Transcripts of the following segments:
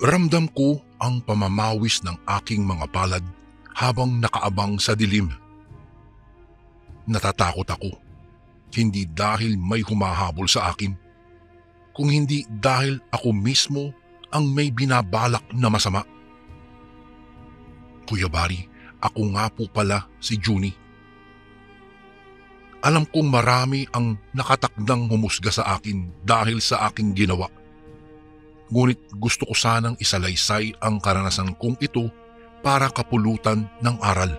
Ramdam ko ang pamamawis ng aking mga palad habang nakaabang sa dilim. Natatakot ako, hindi dahil may humahabol sa akin, kung hindi dahil ako mismo ang may binabalak na masama. Kuya Barry, ako nga po pala si Junie. Alam kong marami ang nakatakdang humusga sa akin dahil sa aking ginawa. Ngunit gusto ko sanang isalaysay ang karanasan kong ito para kapulutan ng aral.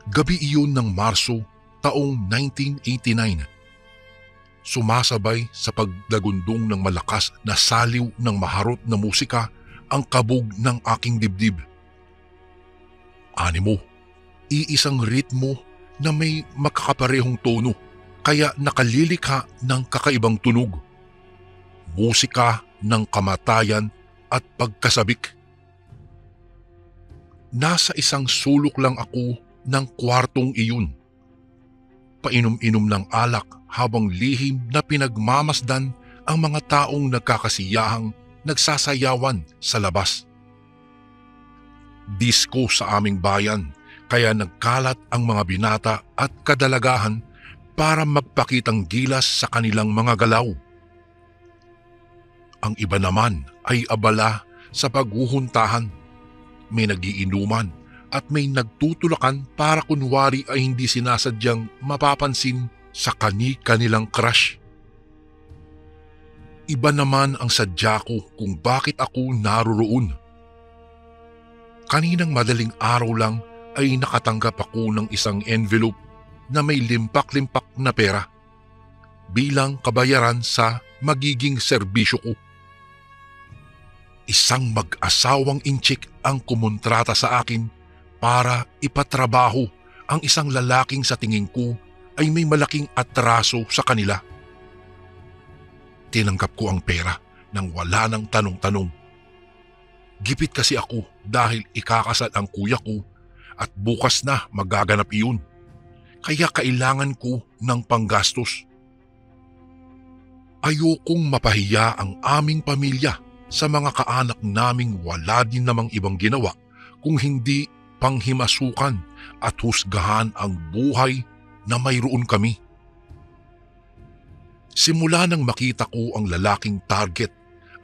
Gabi iyon ng Marso taong 1989. Sumasabay sa pagdagundong ng malakas na saliw ng maharot na musika ang kabog ng aking dibdib. Animo, iisang ritmo na may magkakaparehong tono kaya nakalilikha ng kakaibang tunog. Musika ng kamatayan at pagkasabik. Nasa isang sulok lang ako ng kwartong iyon. Painom-inom ng alak habang lihim na pinagmamasdan ang mga taong nagkakasiyahang nagsasayawan sa labas. Disko sa aming bayan kaya nagkalat ang mga binata at kadalagahan para magpakitang gilas sa kanilang mga galaw. Ang iba naman ay abala sa paghuhuntahan. May nagiinuman at may nagtutulakan para kunwari ay hindi sinasadyang mapapansin sa kani-kanilang crush. Iba naman ang sadya ko kung bakit ako naroroon. Kaninang madaling araw lang ay nakatanggap ako ng isang envelope na may limpak-limpak na pera bilang kabayaran sa magiging serbisyo ko. Isang mag-asawang inchik ang kumontrata sa akin para ipatrabaho ang isang lalaking sa tingin ko ay may malaking atraso sa kanila. Tinanggap ko ang pera nang wala ng tanong-tanong. Gipit kasi ako dahil ikakasal ang kuya ko at bukas na magaganap iyon. Kaya kailangan ko ng panggastos. Ayokong mapahiya ang aming pamilya sa mga kaanak naming wala din namang ibang ginawa kung hindi panghimasukan at husgahan ang buhay na mayroon kami. Simula nang makita ko ang lalaking target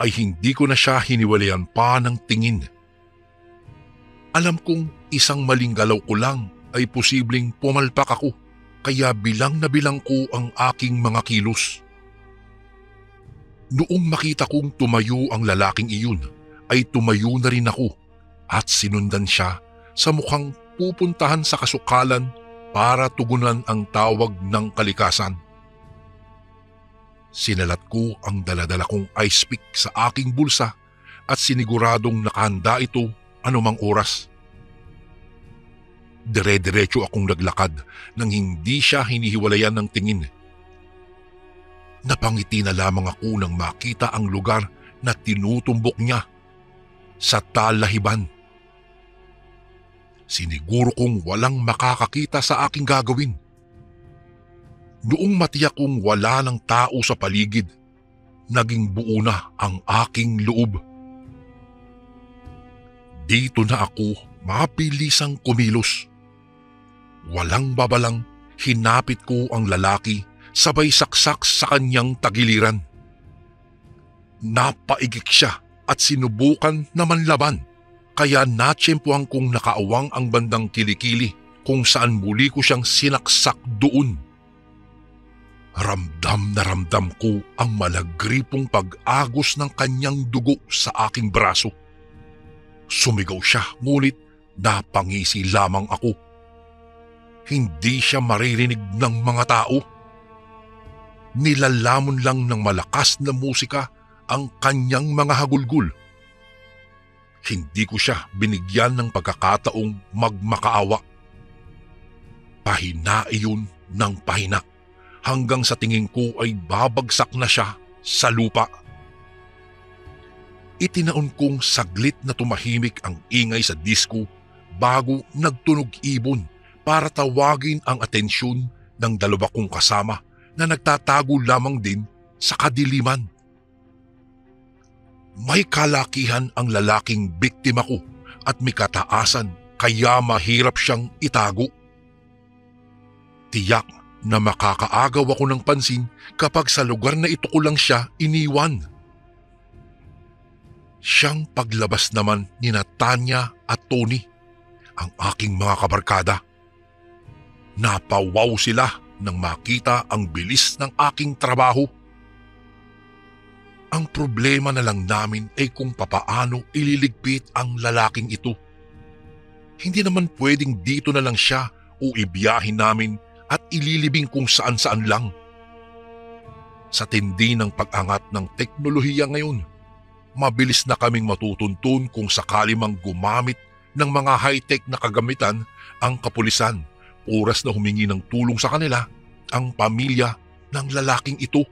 ay hindi ko na siya hiniwalayan pa ng tingin. Alam kong isang maling galaw ko lang ay posibleng pumalpak ako kaya bilang na bilang ko ang aking mga kilos. Noong makita kong tumayo ang lalaking iyon, ay tumayo na rin ako at sinundan siya sa mukhang pupuntahan sa kasukalan para tugunan ang tawag ng kalikasan. Sinalat ko ang daladala kong ice pick sa aking bulsa at siniguradong nakahanda ito anumang oras. Dire-diretso akong naglakad nang hindi siya hinihiwalayan ng tingin. Napangiti na lamang ako nang makita ang lugar na tinutumbok niya, sa talahiban. Siniguro kong walang makakakita sa aking gagawin. Noong matiyak kong wala ng tao sa paligid, naging buo na ang aking loob. Dito na ako mabilisang kumilos. Walang babalang hinapit ko ang lalaki sabay saksak sa kanyang tagiliran. Napaigik siya at sinubukan na manlaban kaya natsyempohan kong nakaawang ang bandang kilikili kung saan muli ko siyang sinaksak doon. Ramdam na ramdam ko ang malagripong pag-agos ng kanyang dugo sa aking braso. Sumigaw siya ngunit napangisi lamang ako. Hindi siya maririnig ng mga tao. Nilalamon lang ng malakas na musika ang kanyang mga hagulgul. Hindi ko siya binigyan ng pagkakataong magmakaawa. Pahina iyon ng pahina hanggang sa tingin ko ay babagsak na siya sa lupa. Itinaon kong saglit na tumahimik ang ingay sa disko bago nagtunog ibon para tawagin ang atensyon ng dalawa kong kasama na nagtatago lamang din sa kadiliman. May kalakihan ang lalaking biktima ko at may kataasan kaya mahirap siyang itago. Tiyak na makakaagaw ako ng pansin kapag sa lugar na ito ko lang siya iniwan. Siyang paglabas naman ni Tanya at Tony, ang aking mga kabarkada. Napawaw sila nang makita ang bilis ng aking trabaho. Ang problema na lang namin ay kung papaano ililigpit ang lalaking ito. Hindi naman pwedeng dito na lang siya o ibiyahin namin at ililibing kung saan-saan lang. Sa tindi ng pag-angat ng teknolohiya ngayon, mabilis na kaming matutuntun kung sakali mang gumamit ng mga high-tech na kagamitan ang kapulisan. Oras na humingi ng tulong sa kanila ang pamilya ng lalaking ito.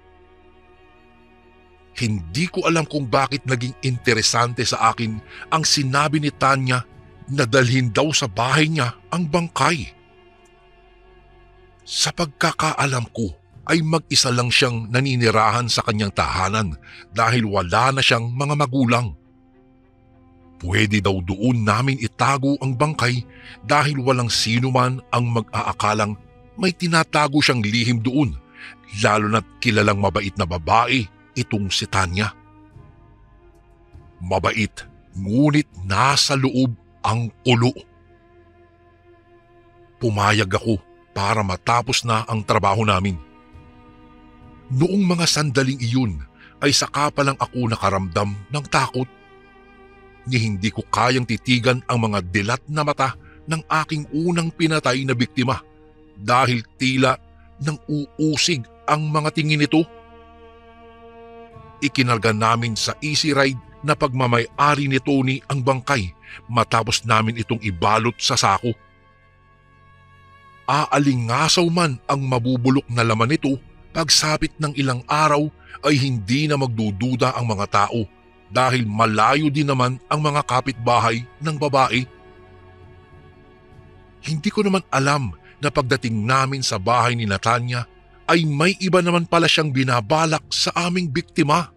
Hindi ko alam kung bakit naging interesante sa akin ang sinabi ni Tanya na dalhin daw sa bahay niya ang bangkay. Sa pagkakaalam ko ay mag-isa lang siyang naninirahan sa kanyang tahanan dahil wala na siyang mga magulang. Pwede daw doon namin itago ang bangkay dahil walang sino man ang mag-aakalang may tinatago siyang lihim doon, lalo na't kilalang mabait na babae itong si Tanya. Mabait, ngunit nasa loob ang ulo. Pumayag ako para matapos na ang trabaho namin. Noong mga sandaling iyon ay saka pa lang ako nakaramdam ng takot. Ni hindi ko kayang titigan ang mga dilat na mata ng aking unang pinatay na biktima dahil tila nang uusig ang mga tingin nito. Ikinarga namin sa easy ride na pagmamay-ari ni Tony ang bangkay matapos namin itong ibalot sa sako. Aalingasaw man ang mabubulok na laman nito, pagsapit ng ilang araw ay hindi na magdududa ang mga tao dahil malayo din naman ang mga kapitbahay ng babae. Hindi ko naman alam na pagdating namin sa bahay ni Tanya ay may iba naman pala siyang binabalak sa aming biktima.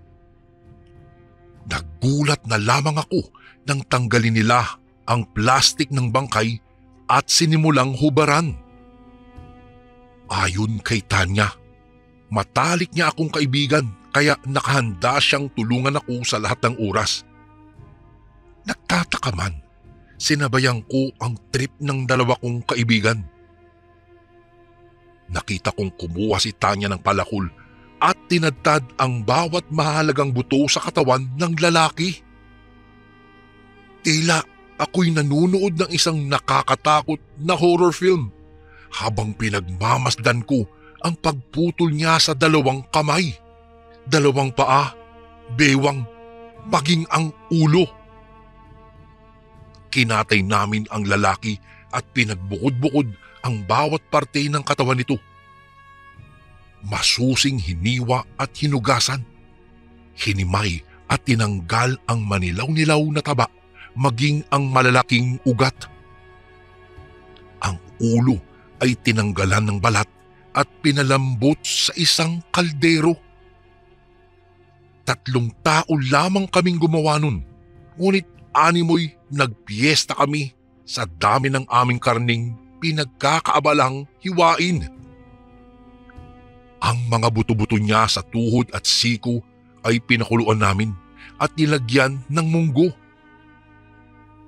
Nagulat na lamang ako nang tanggalin nila ang plastik ng bangkay at sinimulang hubaran. Ayon kay Tanya, matalik niya akong kaibigan kaya nakahanda siyang tulungan ako sa lahat ng oras. Nagtataka man, sinabayan ko ang trip ng dalawa kong kaibigan. Nakita kong kumuha si Tanya ng palakol at tinadtad ang bawat mahalagang buto sa katawan ng lalaki. Tila ako'y nanunood ng isang nakakatakot na horror film habang pinagmamasdan ko ang pagputol niya sa dalawang kamay, dalawang paa, bewang, maging ang ulo. Kinatay namin ang lalaki at pinagbukod-bukod ang bawat parte ng katawan nito. Masusing hiniwa at hinugasan, hinimay at tinanggal ang manilaw-nilaw na taba, maging ang malalaking ugat. Ang ulo ay tinanggalan ng balat at pinalambot sa isang kaldero. 3 tao lamang kaming gumawa nun, ngunit 6 nagpiesta kami sa dami ng aming karning pinagkakaabalang hiwain. Ang mga buto-buto niya sa tuhod at siko ay pinakuluan namin at nilagyan ng munggo.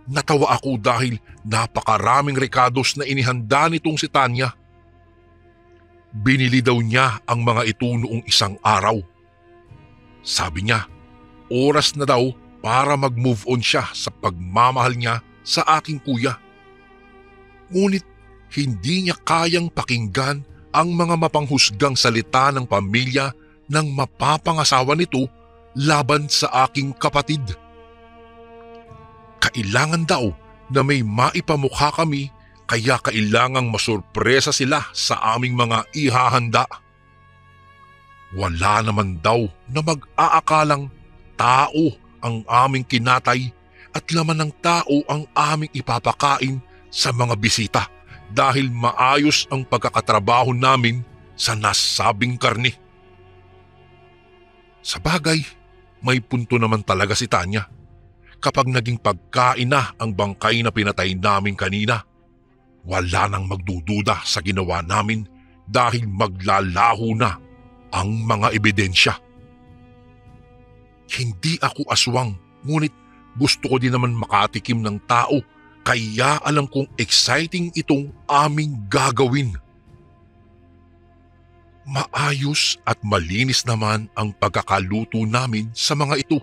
Natawa ako dahil napakaraming recados na inihanda nitong si Tanya. Binili daw niya ang mga ito noong isang araw. Sabi niya, oras na daw para mag-move on siya sa pagmamahal niya sa aking kuya. Ngunit hindi niya kayang pakinggan ang mga mapanghusgang salita ng pamilya ng mapapangasawa nito laban sa aking kapatid. Kailangan daw na may maipamukha kami kaya kailangang masurpresa sila sa aming mga ihahanda. Wala naman daw na mag-aakalang tao ang aming kinatay at laman ng tao ang aming ipapakain sa mga bisita dahil maayos ang pagkakatrabaho namin sa nasabing karne. Sa bagay, may punto naman talaga si Tanya. Kapag naging pagkain na ang bangkay na pinatay namin kanina, wala nang magdududa sa ginawa namin dahil maglalaho na ang mga ebidensya. Hindi ako aswang, ngunit gusto ko din naman makatikim ng tao, kaya alam kong exciting itong aming gagawin. Maayos at malinis naman ang pagkakaluto namin sa mga ito,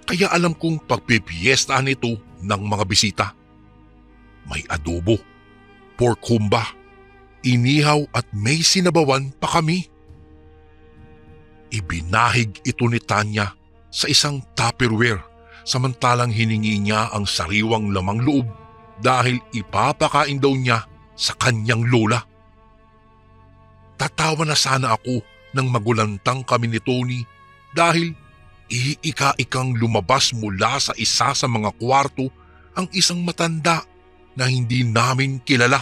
kaya alam kong pagpipiestahan ito ng mga bisita. May adobo, pork humba, inihaw at may sinabawan pa kami. Ibinahig ito ni Tanya sa isang Tupperware samantalang hiningi niya ang sariwang lamang loob dahil ipapakain daw niya sa kanyang lola. Tatawa na sana ako nang magulantang kami ni Tony dahil iika-ikang lumabas mula sa isa sa mga kwarto ang isang matanda na hindi namin kilala.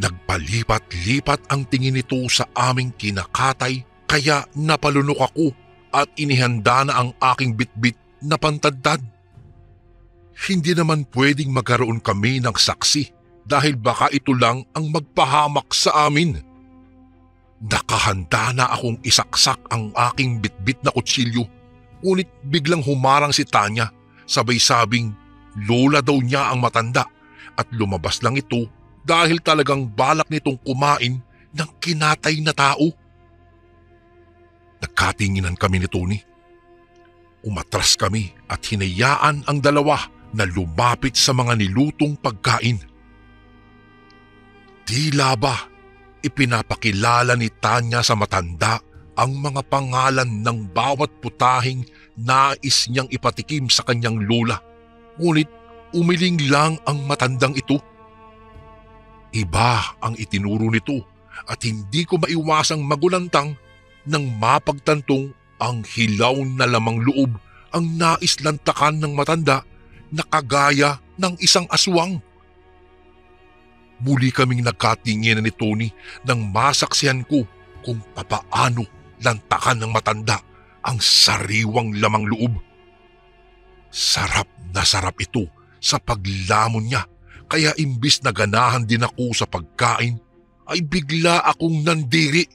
Nagpalipat-lipat ang tingin nito sa aming kinakatay kaya napalunok ako at inihanda na ang aking bitbit na pantadtad. Hindi naman pwedeng magkaroon kami ng saksi dahil baka ito lang ang magpahamak sa amin. Nakahanda na akong isaksak ang aking bitbit na kutsilyo, ngunit biglang humarang si Tanya, sabay sabing lola daw niya ang matanda at lumabas lang ito dahil talagang balak nitong kumain ng kinatay na tao. Nagkatinginan kami ni Tony. Umatras kami at hinayaan ang dalawa na lumapit sa mga nilutong pagkain. Tila ba ipinapakilala ni Tanya sa matanda ang mga pangalan ng bawat putahing nais niyang ipatikim sa kanyang lola, ngunit umiling lang ang matandang ito. Iba ang itinuro nito at hindi ko maiwasang magulantang nang mapagtantong ang hilaw na lamang loob ang naislantakan ng matanda na kagaya ng isang aswang. Muli kaming nagkatinginan ni Tony nang masaksihan ko kung papaano lantakan ng matanda ang sariwang lamang loob. Sarap na sarap ito sa paglamon niya, kaya imbis na ganahan din ako sa pagkain ay bigla akong nandiri.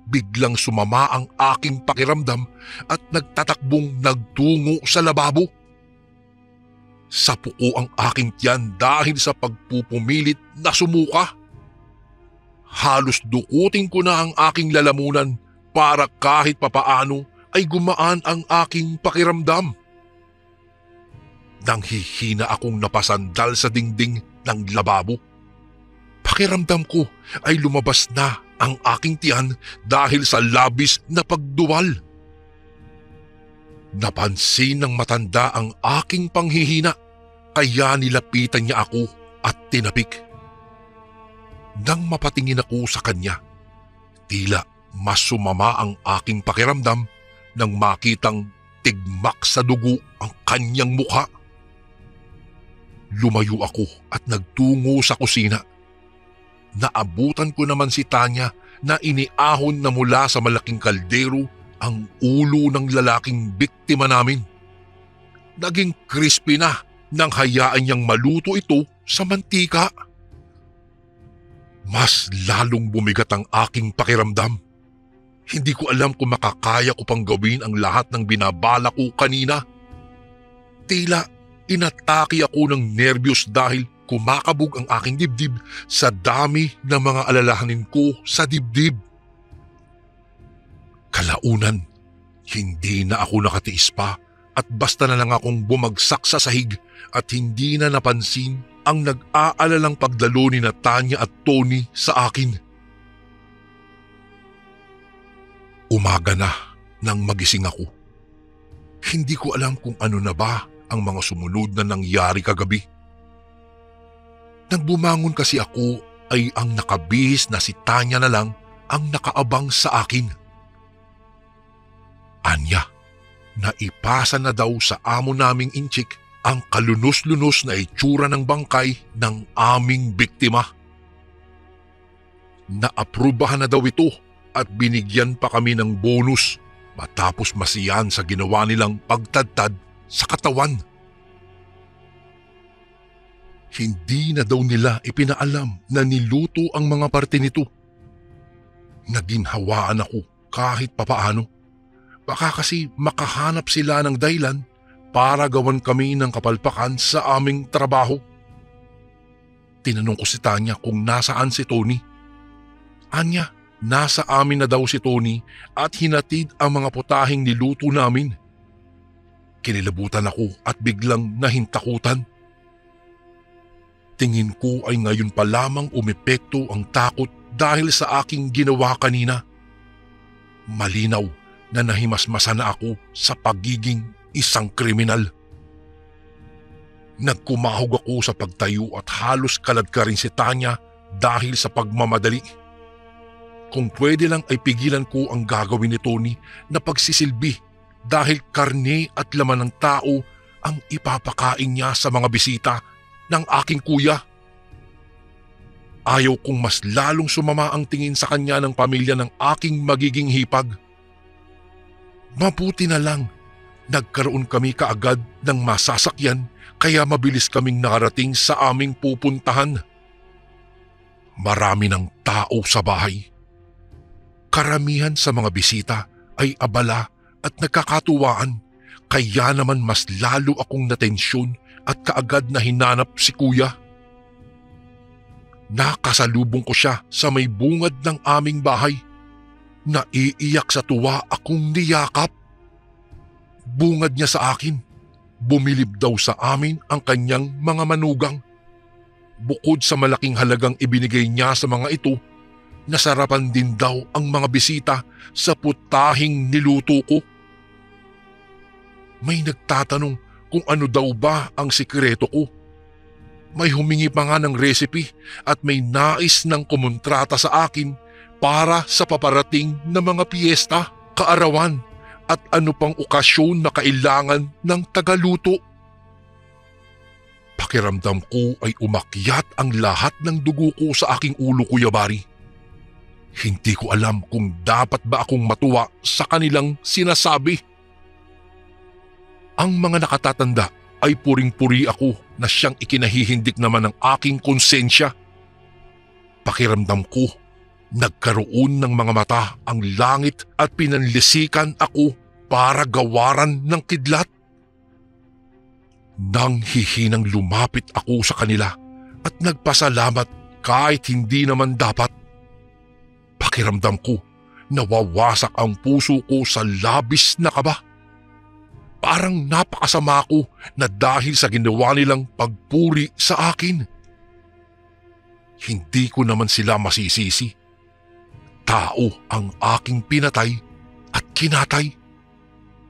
Biglang sumama ang aking pakiramdam at nagtatakbong nagtungo sa lababo. Sapuko ang aking tiyan dahil sa pagpupumilit na sumuka. Halos dukutin ko na ang aking lalamunan para kahit papaano ay gumaan ang aking pakiramdam. Nang hihina akong napasandal sa dingding ng lababo, pakiramdam ko ay lumabas na ang aking tiyan dahil sa labis na pagduwal. Napansin ng matanda ang aking panghihina kaya nilapitan niya ako at tinapik. Nang mapatingin ako sa kanya, tila mas sumama ang aking pakiramdam nang makitang tigmak sa dugo ang kanyang mukha. Lumayo ako at nagtungo sa kusina. Naabutan ko naman si Tanya na iniahon na mula sa malaking kaldero ang ulo ng lalaking biktima namin. Naging crispy na nang hayaan niyang maluto ito sa mantika. Mas lalong bumigat ang aking pakiramdam. Hindi ko alam kung makakaya ko pang gawin ang lahat ng binabala ko kanina. Tila inatake ako ng nervyos dahil kumakabog ang aking dibdib sa dami ng mga alalahanin ko sa dibdib. Kalaunan, hindi na ako nakatiis pa at basta na lang akong bumagsak sa sahig at hindi na napansin ang nag-aalalang pagdalo ni Tanya at Tony sa akin. Umaga na nang magising ako. Hindi ko alam kung ano na ba ang mga sumunod na nangyari kagabi. Nang bumangon kasi ako ay ang nakabihis na si Tanya na lang ang nakaabang sa akin. Anya, naipasa na daw sa amo naming inchik ang kalunos-lunos na itsura ng bangkay ng aming biktima. Naaprubahan na daw ito at binigyan pa kami ng bonus matapos masiyan sa ginawa nilang pagtadtad sa katawan. Hindi na daw nila ipinaalam na niluto ang mga parte nito. Naginhawaan ako kahit papaano. Baka kasi makahanap sila ng dahilan para gawan kami ng kapalpakan sa aming trabaho. Tinanong ko si Tanya kung nasaan si Tony. Anya, nasa amin na daw si Tony at hinatid ang mga putahing niluto namin. Kinilabutan ako at biglang nahintakutan. Tingin ko ay ngayon pa lamang umepekto ang takot dahil sa aking ginawa kanina. Malinaw na nahimasmasan na ako sa pagiging isang kriminal. Nagkumahog ako sa pagtayo at halos kalad ka rin si Tanya dahil sa pagmamadali. Kung pwede lang ay pigilan ko ang gagawin ni Tony na pagsisilbi dahil karne at laman ng tao ang ipapakain niya sa mga bisita ng aking kuya. Ayaw kong mas lalong sumama ang tingin sa kanya ng pamilya ng aking magiging hipag. Mabuti na lang, nagkaroon kami kaagad ng masasakyan kaya mabilis kaming nakarating sa aming pupuntahan. Marami ng tao sa bahay. Karamihan sa mga bisita ay abala at nagkakatuwaan, kaya naman mas lalo akong natensyon at kaagad na hinanap si kuya. Nakasalubong ko siya sa may bungad ng aming bahay. Naiiyak sa tuwa akong niyakap. Bungad niya sa akin. Bumilib daw sa amin ang kanyang mga manugang. Bukod sa malaking halagang ibinigay niya sa mga ito, nasarapan din daw ang mga bisita sa putahing niluto ko. May nagtatanong kung ano daw ba ang sikreto ko. May humingi pa nga ng recipe at may nais ng kumontrata sa akin para sa paparating na mga piyesta, kaarawan at ano pang okasyon na kailangan ng tagaluto. Pakiramdam ko ay umakyat ang lahat ng dugo ko sa aking ulo, Kuya Bari. Hindi ko alam kung dapat ba akong matuwa sa kanilang sinasabi. Ang mga nakatatanda ay puring-puri ako na siyang ikinahihindik naman ng aking konsensya. Pakiramdam ko, nagkaroon ng mga mata ang langit at pinanlisikan ako para gawaran ng kidlat. Nang hihinang lumapit ako sa kanila at nagpasalamat kahit hindi naman dapat. Pakiramdam ko, nawawasak ang puso ko sa labis na kaba. Parang napakasama ko na dahil sa ginawa nilang pagpuri sa akin. Hindi ko naman sila masisisi. Tao ang aking pinatay at kinatay.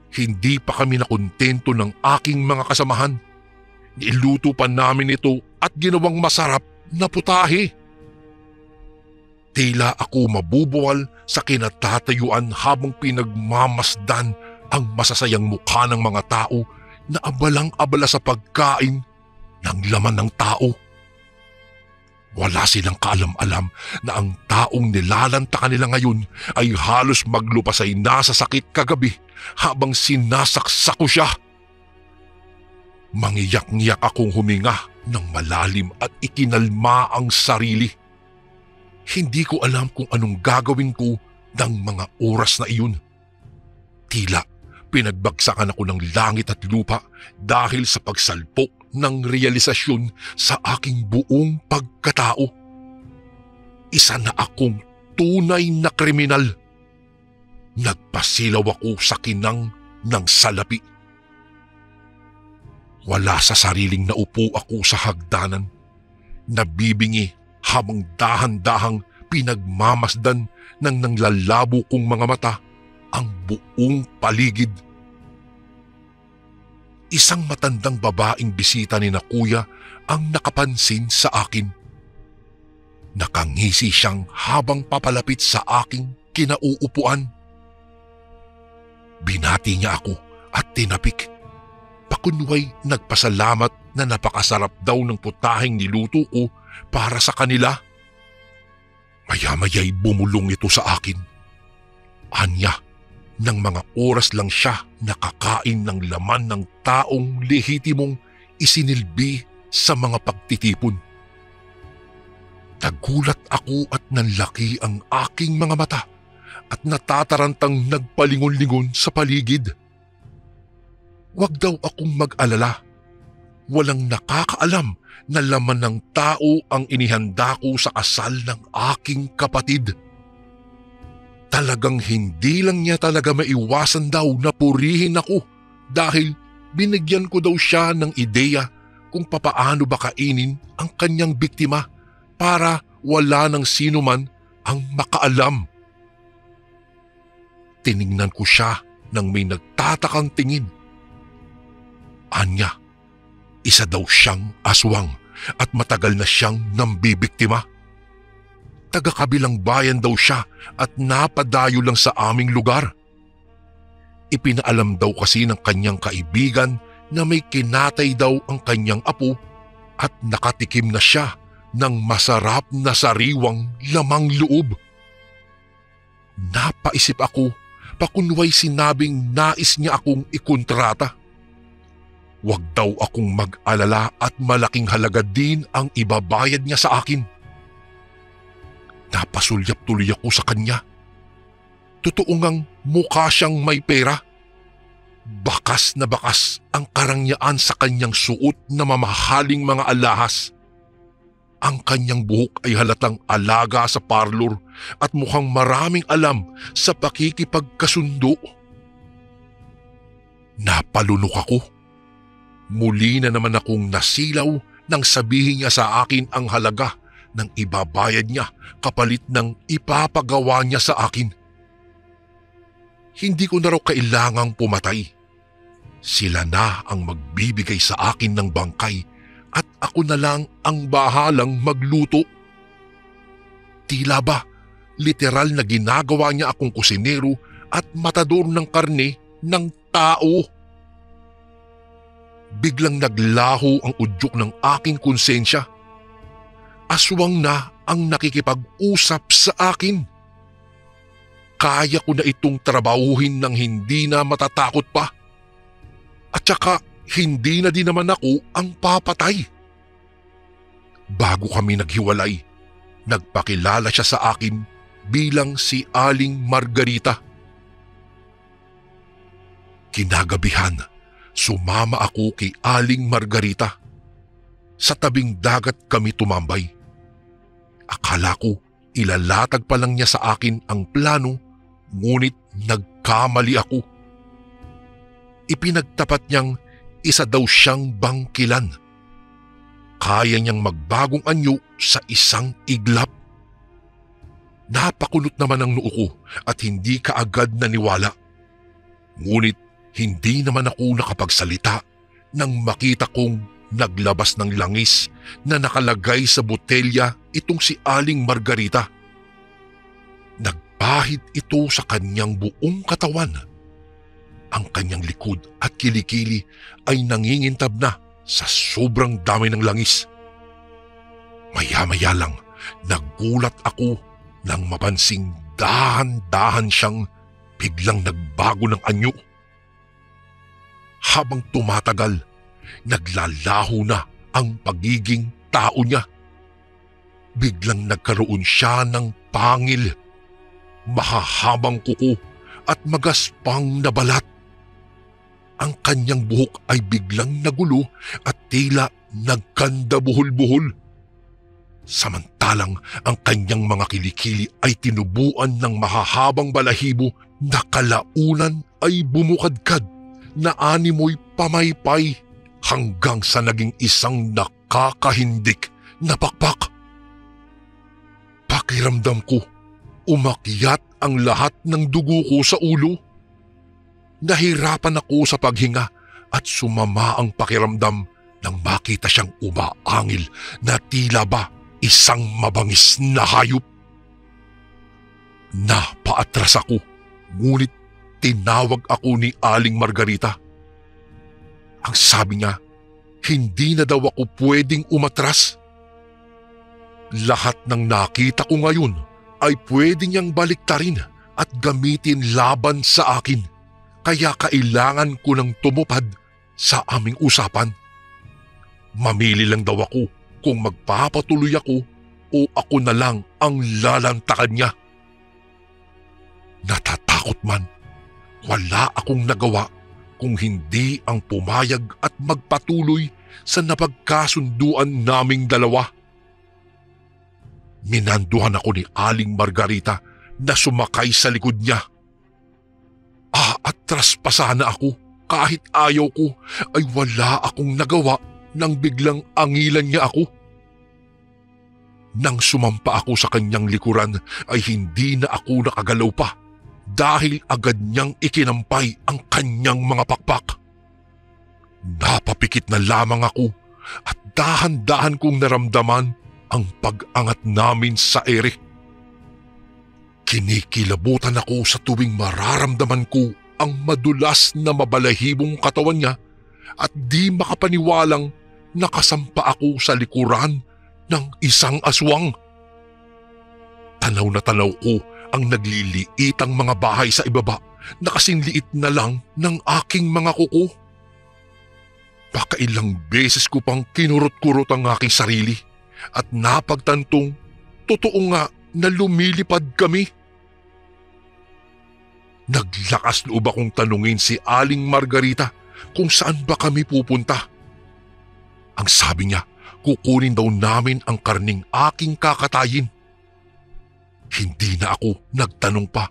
Hindi pa kami nakontento ng aking mga kasamahan. Niluto pa namin ito at ginawang masarap na putahe. Tila ako mabubuwal sa kinatatayuan habang pinagmamasdan ang masasayang mukha ng mga tao na abalang-abala sa pagkain ng laman ng tao. Wala silang kaalam-alam na ang taong nilalantakan nila ngayon ay halos maglupasay na sa sakit kagabi habang sinasaksak ko siya. Mangiyak-ngiyak akong huminga ng malalim at ikinalma ang sarili. Hindi ko alam kung anong gagawin ko ng mga oras na iyon. Tila pinagbagsakan ako ng langit at lupa dahil sa pagsalpok ng realisasyon sa aking buong pagkatao. Isa na akong tunay na kriminal. Nagpasilaw ako sa kinang ng salapi. Wala sa sariling naupo ako sa hagdanan. Nabibingi habang dahan-dahang pinagmamasdan ng nanglalabo kong mga mata ang buong paligid. Isang matandang babaeng bisita ni na kuya ang nakapansin sa akin. Nakangisi siyang habang papalapit sa aking kinauupuan. Binati niya ako at tinapik. Pakunway nagpasalamat na napakasarap daw ng putaheng niluto ko para sa kanila. Maya-maya'y bumulong ito sa akin. Anya, Nang mga oras lang siya nakakain ng laman ng taong lehitimong isinilbi sa mga pagtitipon. Nagulat ako at nanlaki ang aking mga mata at natatarantang nagpalingon-lingon sa paligid. Huwag daw akong mag-alala. Walang nakakaalam na laman ng tao ang inihanda ko sa kasal ng aking kapatid. Talagang hindi lang niya talaga maiwasan daw na purihin ako dahil binigyan ko daw siya ng ideya kung papaano ba kainin ang kanyang biktima para wala ng sino man ang makaalam. Tiningnan ko siya nang may nagtatakang tingin. Anya, isa daw siyang aswang at matagal na siyang nambibiktima. Taga-kabilang bayan daw siya at napadayo lang sa aming lugar. Ipinaalam daw kasi ng kanyang kaibigan na may kinatay daw ang kanyang apo at nakatikim na siya ng masarap na sariwang lamang loob. Napaisip ako, pakunway sinabing nais niya akong ikontrata. Huwag daw akong mag-alala at malaking halaga din ang ibabayad niya sa akin. Napasulyap tuloy ako sa kanya. Totoo ngang mukha siyang may pera. Bakas na bakas ang karangyaan sa kanyang suot na mamahaling mga alahas. Ang kanyang buhok ay halatang alaga sa parlor at mukhang maraming alam sa pakikipagkasundo. Napalunok ako. Muli na naman akong nasilaw nang sabihin niya sa akin ang halaga ng ibabayad niya kapalit ng ipapagawa niya sa akin. Hindi ko na raw kailangang pumatay. Sila na ang magbibigay sa akin ng bangkay at ako na lang ang bahalang magluto. Tila ba, literal na ginagawa niya akong kusinero at matador ng karne ng tao. Biglang naglaho ang udyok ng aking konsensya. Aswang na ang nakikipag-usap sa akin. Kaya ko na itong trabahuhin ng hindi na matatakot pa. At saka hindi na din naman ako ang papatay. Bago kami naghiwalay, nagpakilala siya sa akin bilang si Aling Margarita. Kinagabihan, sumama ako kay Aling Margarita. Sa tabing dagat kami tumambay. Akala ko ilalatag pa lang niya sa akin ang plano, ngunit nagkamali ako. Ipinagtapat niyang isa daw siyang bangkilan. Kaya niyang magbagong anyo sa isang iglap. Napakunot naman ang noo ko at hindi kaagad naniwala. Ngunit hindi naman ako nakapagsalita nang makita kong naglabas ng langis na nakalagay sa botelya itong si Aling Margarita. Nagpahid ito sa kanyang buong katawan. Ang kanyang likod at kilikili ay nangingintab na sa sobrang dami ng langis. Maya-maya lang, nagulat ako nang mapansing dahan-dahan siyang biglang nagbago ng anyo. Habang tumatagal, naglalaho na ang pagiging tao niya. Biglang nagkaroon siya ng pangil, mahahabang kuko at magaspang na balat. Ang kanyang buhok ay biglang nagulo at tila nagkanda buhol-buhol. Samantalang ang kanyang mga kilikili ay tinubuan ng mahahabang balahibo na kalaunan ay bumukadkad na animoy pamaypay hanggang sa naging isang nakakahindik na pakpak. Pakiramdam ko, umakyat ang lahat ng dugo ko sa ulo. Nahirapan ako sa paghinga at sumama ang pakiramdam nang makita siyang umaangil na tila ba isang mabangis na hayop. Napaatras ako, ngunit tinawag ako ni Aling Margarita. Ang sabi niya, hindi na daw ako pwedeng umatras. Lahat ng nakita ko ngayon ay pwede niyang baliktarin at gamitin laban sa akin. Kaya kailangan ko nang tumupad sa aming usapan. Mamili lang daw ako kung magpapatuloy ako o ako na lang ang lalantakan niya. Natatakot man, wala akong nagawa kung hindi ang pumayag at magpatuloy sa napagkasunduan naming dalawa. Minanduhan ako ni Aling Margarita na sumakay sa likod niya. Aatras pa sana ako kahit ayaw ko ay wala akong nagawa nang biglang angilan niya ako. Nang sumampa ako sa kanyang likuran ay hindi na ako nakagalaw pa dahil agad niyang ikinampay ang kanyang mga pakpak. Napapikit na lamang ako at dahan-dahan kong naramdaman ang pag-angat namin sa ere. Kinikilabutan ako sa tuwing mararamdaman ko ang madulas na mabalahibong katawan niya at di makapaniwalang nakasampa ako sa likuran ng isang aswang. Tanaw na tanaw ko ang nagliliitang mga bahay sa ibaba na kasing liit na lang ng aking mga kuko. Pakailang beses ko pang kinurot-kurot ang aking sarili at napagtantong totoo nga na lumilipad kami. Naglakas loob akong tanungin si Aling Margarita kung saan ba kami pupunta. Ang sabi niya, kukunin daw namin ang karning aking kakatayin. Hindi na ako nagtanong pa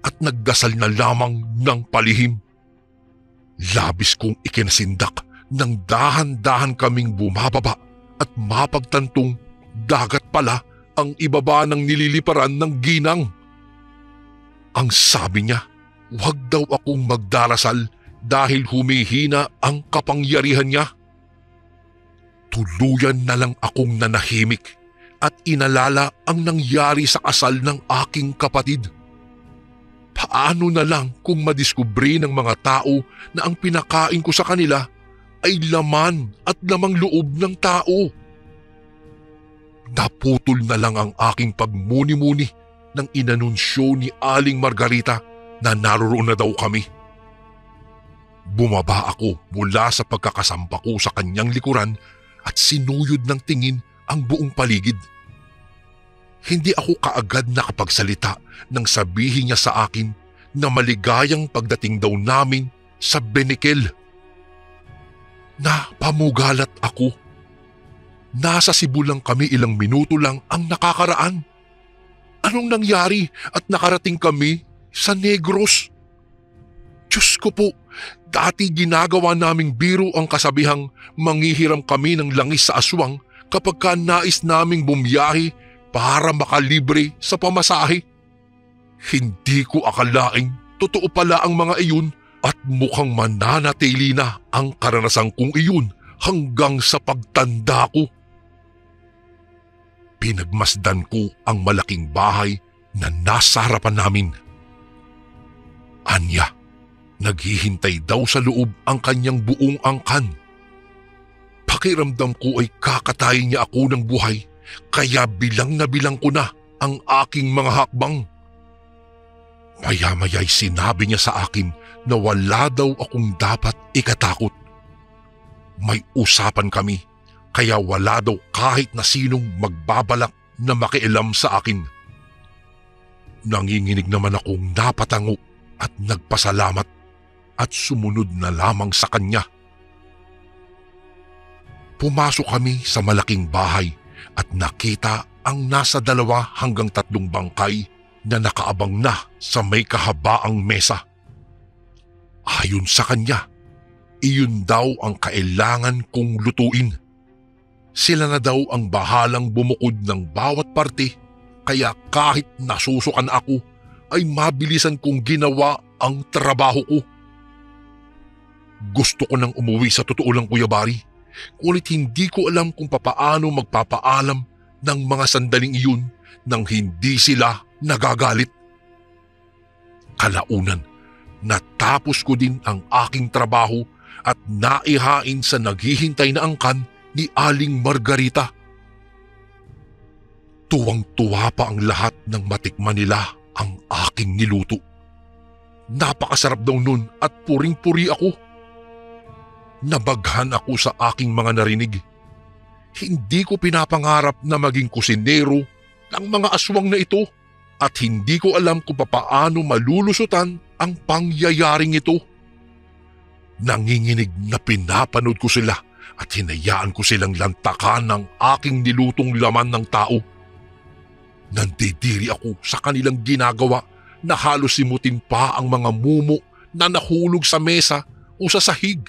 at nagdasal na lamang ng palihim. Labis kong ikinasindak nang dahan-dahan kaming bumababa at mapagtantong dagat pala ang ibaba ng nililiparan ng ginang. Ang sabi niya, huwag daw akong magdarasal dahil humihina ang kapangyarihan niya. Tuluyan na lang akong nanahimik at inalala ang nangyari sa kasal ng aking kapatid. Paano na lang kung madiskubre ng mga tao na ang pinakain ko sa kanila ay laman at lamang loob ng tao? Naputol na lang ang aking pagmuni-muni nang inanunsyo ni Aling Margarita na naroroon na daw kami. Bumaba ako mula sa pagkakasampa ko sa kanyang likuran at sinuyod ng tingin ang buong paligid. Hindi ako kaagad nakapagsalita nang sabihin niya sa akin na maligayang pagdating daw namin sa Benikel. Napamugalat ako. Nasa Cebu lang kami, ilang minuto lang ang nakakaraan. Anong nangyari at nakarating kami sa Negros? Diyos ko po, dati ginagawa naming biro ang kasabihang manghihiram kami ng langis sa aswang kapag ka nais naming bumiyahe para makalibre sa pamasahe. Hindi ko akalaing totoo pala ang mga iyon at mukhang mananatili na ang karanasan kong iyon hanggang sa pagtanda ko. Pinagmasdan ko ang malaking bahay na nasa harapan namin. Anya, naghihintay daw sa loob ang kanyang buong angkan. Pakiramdam ko ay kakatayin niya ako ng buhay, kaya bilang na bilang ko na ang aking mga hakbang. Maya-maya'y sinabi niya sa akin na wala daw akong dapat ikatakot. May usapan kami, kaya wala daw kahit na sinong magbabalak na makialam sa akin. Nanginginig naman akong napatango at nagpasalamat at sumunod na lamang sa kanya. Pumasok kami sa malaking bahay at nakita ang nasa 2 hanggang 3 bangkay na nakaabang na sa may kahabaang mesa. Ayon sa kanya, iyon daw ang kailangan kong lutuin. Sila na daw ang bahalang bumukod ng bawat parte, kaya kahit nasusukan ako ay mabilisan kong ginawa ang trabaho ko. Gusto ko nang umuwi sa totoo lang, Kuya Bari, ngunit hindi ko alam kung papaano magpapaalam ng mga sandaling iyon nang hindi sila nagagalit. Kalaunan, natapos ko din ang aking trabaho at naihain sa naghihintay na angkan ni Aling Margarita. Tuwang-tuwa pa ang lahat nang matikman nila ang aking niluto. Napakasarap daw nun at puring-puri ako. Nabaghan ako sa aking mga narinig. Hindi ko pinapangarap na maging kusinero ng mga aswang na ito at hindi ko alam kung papaano malulusutan ang pangyayaring ito. Nanginginig na pinapanood ko sila at hinayaan ko silang lantakan ng aking nilutong laman ng tao. Nandidiri ako sa kanilang ginagawa na halos simutin pa ang mga mumo na nahulog sa mesa o sa sahig.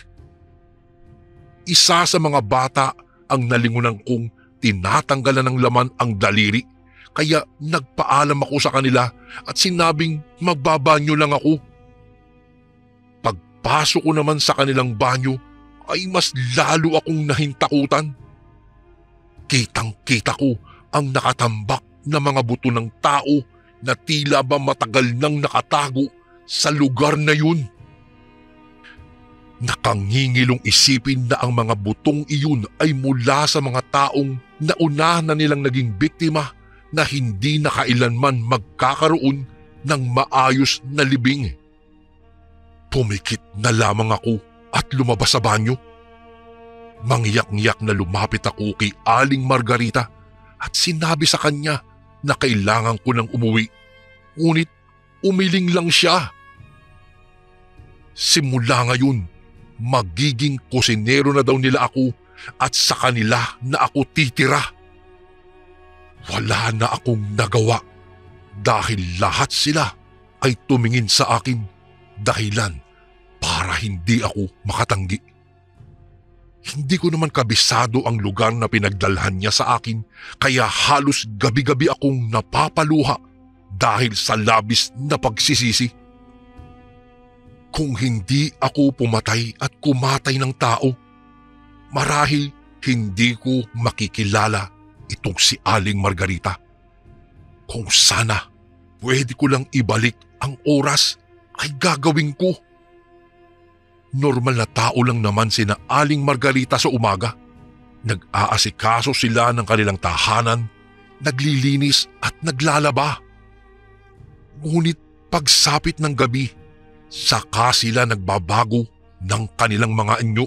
Isa sa mga bata ang nalingunan kong tinatanggalan ng laman ang daliri, kaya nagpaalam ako sa kanila at sinabing magbabanyo lang ako. Pagpasok ko naman sa kanilang banyo ay mas lalo akong nahintakutan. Kitang-kita ko ang nakatambak na mga buto ng tao na tila ba matagal nang nakatago sa lugar na yun. Nakangingilong isipin na ang mga butong iyon ay mula sa mga taong nauna na nilang naging biktima na hindi na kailanman magkakaroon ng maayos na libing. Pumikit na lamang ako at lumabas sa banyo. Mangyak-ngyak na lumapit ako kay Aling Margarita at sinabi sa kanya na kailangan ko nang umuwi. Ngunit umiling lang siya. Simula ngayon, magiging kusinero na daw nila ako at sa kanila na ako titira. Wala na akong nagawa dahil lahat sila ay tumingin sa akin dahilan para hindi ako makatanggi. Hindi ko naman kabisado ang lugar na pinagdalhan niya sa akin kaya halos gabi-gabi akong napapaluha dahil sa labis na pagsisisi. Kung hindi ako pumatay at kumatay ng tao, marahil hindi ko makikilala itong si Aling Margarita. Kung sana pwede ko lang ibalik ang oras ay gagawin ko. Normal na tao lang naman sina Aling Margarita sa umaga. Nag-aasikaso sila ng kanilang tahanan, naglilinis at naglalaba. Ngunit pagsapit ng gabi, saka sila nagbabago ng kanilang mga anyo.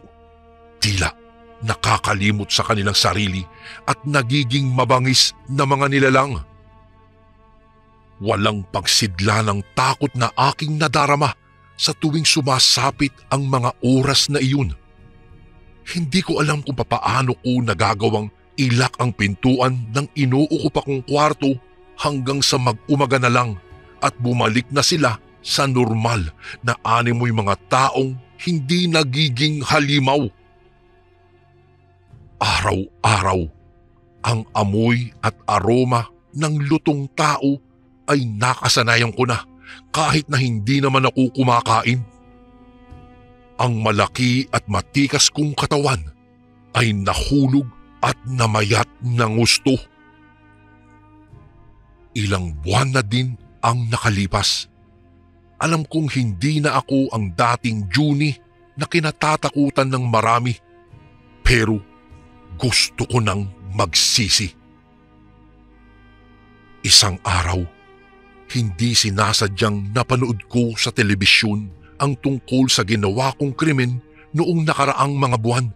Tila nakakalimot sa kanilang sarili at nagiging mabangis na mga nilalang. Walang pagsidla ng takot na aking nadarama sa tuwing sumasapit ang mga oras na iyon. Hindi ko alam kung papaano ko nagagawang ilak ang pintuan ng inuukupa kong kwarto hanggang sa mag-umaga na lang at bumalik na sila sa normal na animoy mga taong hindi nagiging halimaw. Araw-araw, ang amoy at aroma ng lutong tao ay nakasanayan ko na kahit na hindi naman ako kumakain. Ang malaki at matikas kong katawan ay nahulog at namayat ng gusto. Ilang buwan na din ang nakalipas. Alam kong hindi na ako ang dating Junie na kinatatakutan ng marami, pero gusto ko nang magsisi. Isang araw, hindi sinasadyang napanood ko sa telebisyon ang tungkol sa ginawa kong krimen noong nakaraang mga buwan.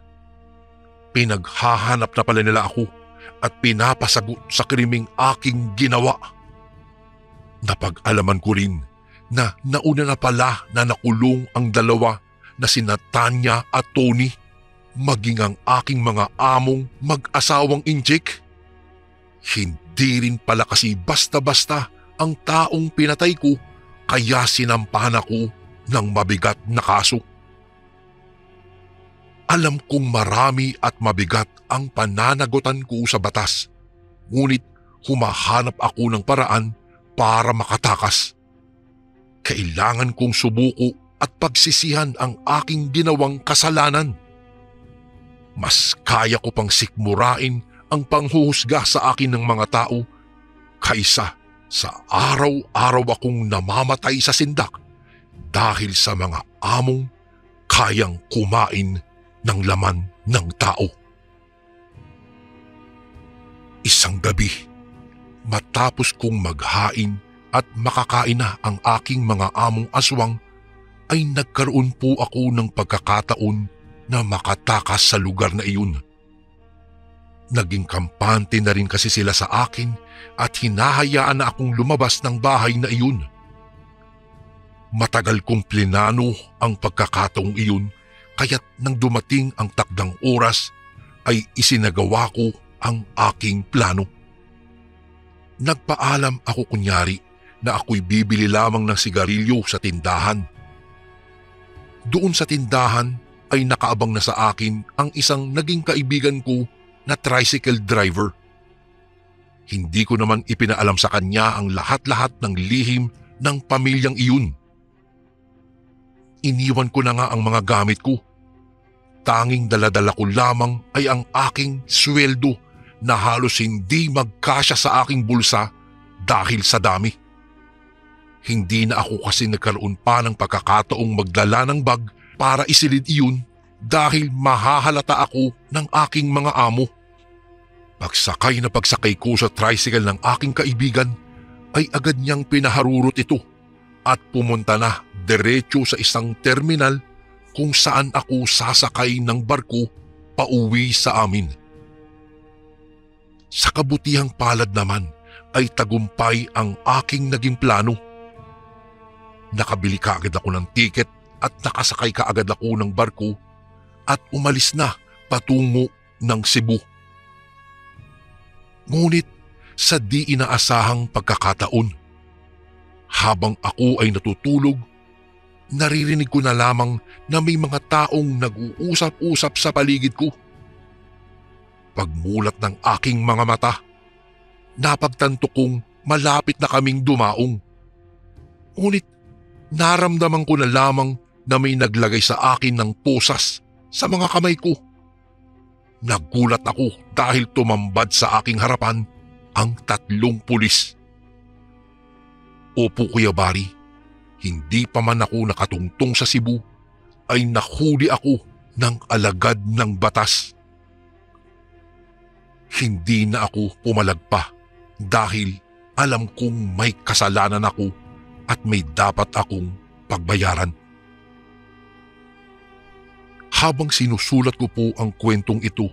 Pinaghahanap na pala nila ako at pinapasagot sa krimeng aking ginawa. Napag-alaman ko rin na nauna na pala na nakulong ang dalawa na sina Tanya at Tony, maging ang aking mga among mag-asawang injik. Hindi rin pala kasi basta-basta ang taong pinatay ko kaya sinampahan ako ng mabigat na kaso. Alam kong marami at mabigat ang pananagutan ko sa batas, ngunit humahanap ako ng paraan para makatakas. Kailangan kong subuko at pagsisihan ang aking ginawang kasalanan. Mas kaya ko pang sikmurain ang panghuhusga sa akin ng mga tao kaysa sa araw-araw akong namamatay sa sindak dahil sa mga among kayang kumain ng laman ng tao. Isang gabi, matapos kong maghain at makakain na ang aking mga among aswang, ay nagkaroon po ako ng pagkakataon na makatakas sa lugar na iyon. Naging kampante na rin kasi sila sa akin at hinahayaan na akong lumabas ng bahay na iyon. Matagal kong plinano ang pagkakataong iyon, kaya't nang dumating ang takdang oras ay isinagawa ko ang aking plano. Nagpaalam ako kunyari na ako'y bibili lamang ng sigarilyo sa tindahan. Doon sa tindahan ay nakaabang na sa akin ang isang naging kaibigan ko na tricycle driver. Hindi ko naman ipinaalam sa kanya ang lahat-lahat ng lihim ng pamilyang iyon. Iniwan ko na nga ang mga gamit ko. Tanging daladala ko lamang ay ang aking sweldo na halos hindi magkasya sa aking bulsa dahil sa dami. Hindi na ako kasi nagkaroon pa ng pagkakataong magdala ng bag para isilid iyon dahil mahahalata ako ng aking mga amo. Pagsakay na pagsakay ko sa tricycle ng aking kaibigan ay agad niyang pinaharurot ito at pumunta na diretso sa isang terminal kung saan ako sasakay ng barko pauwi sa amin. Sa kabutihang palad naman ay tagumpay ang aking naging plano. Nakabili kaagad ako ng tiket at nakasakay kaagad ako ng barko at umalis na patungo ng Cebu. Ngunit sa di inaasahang pagkakataon, habang ako ay natutulog, naririnig ko na lamang na may mga taong nag-uusap-usap sa paligid ko. Pagmulat ng aking mga mata, napagtanto kong malapit na kaming dumaong. Ngunit naramdaman ko na lamang na may naglagay sa akin ng posas sa mga kamay ko. Nagulat ako dahil tumambad sa aking harapan ang 3 pulis. Opo Kuya Bari, hindi pa man ako nakatungtong sa Cebu ay nahuli ako ng alagad ng batas. Hindi na ako pumalagpa dahil alam kong may kasalanan ako at may dapat akong pagbayaran. Habang sinusulat ko po ang kwentong ito,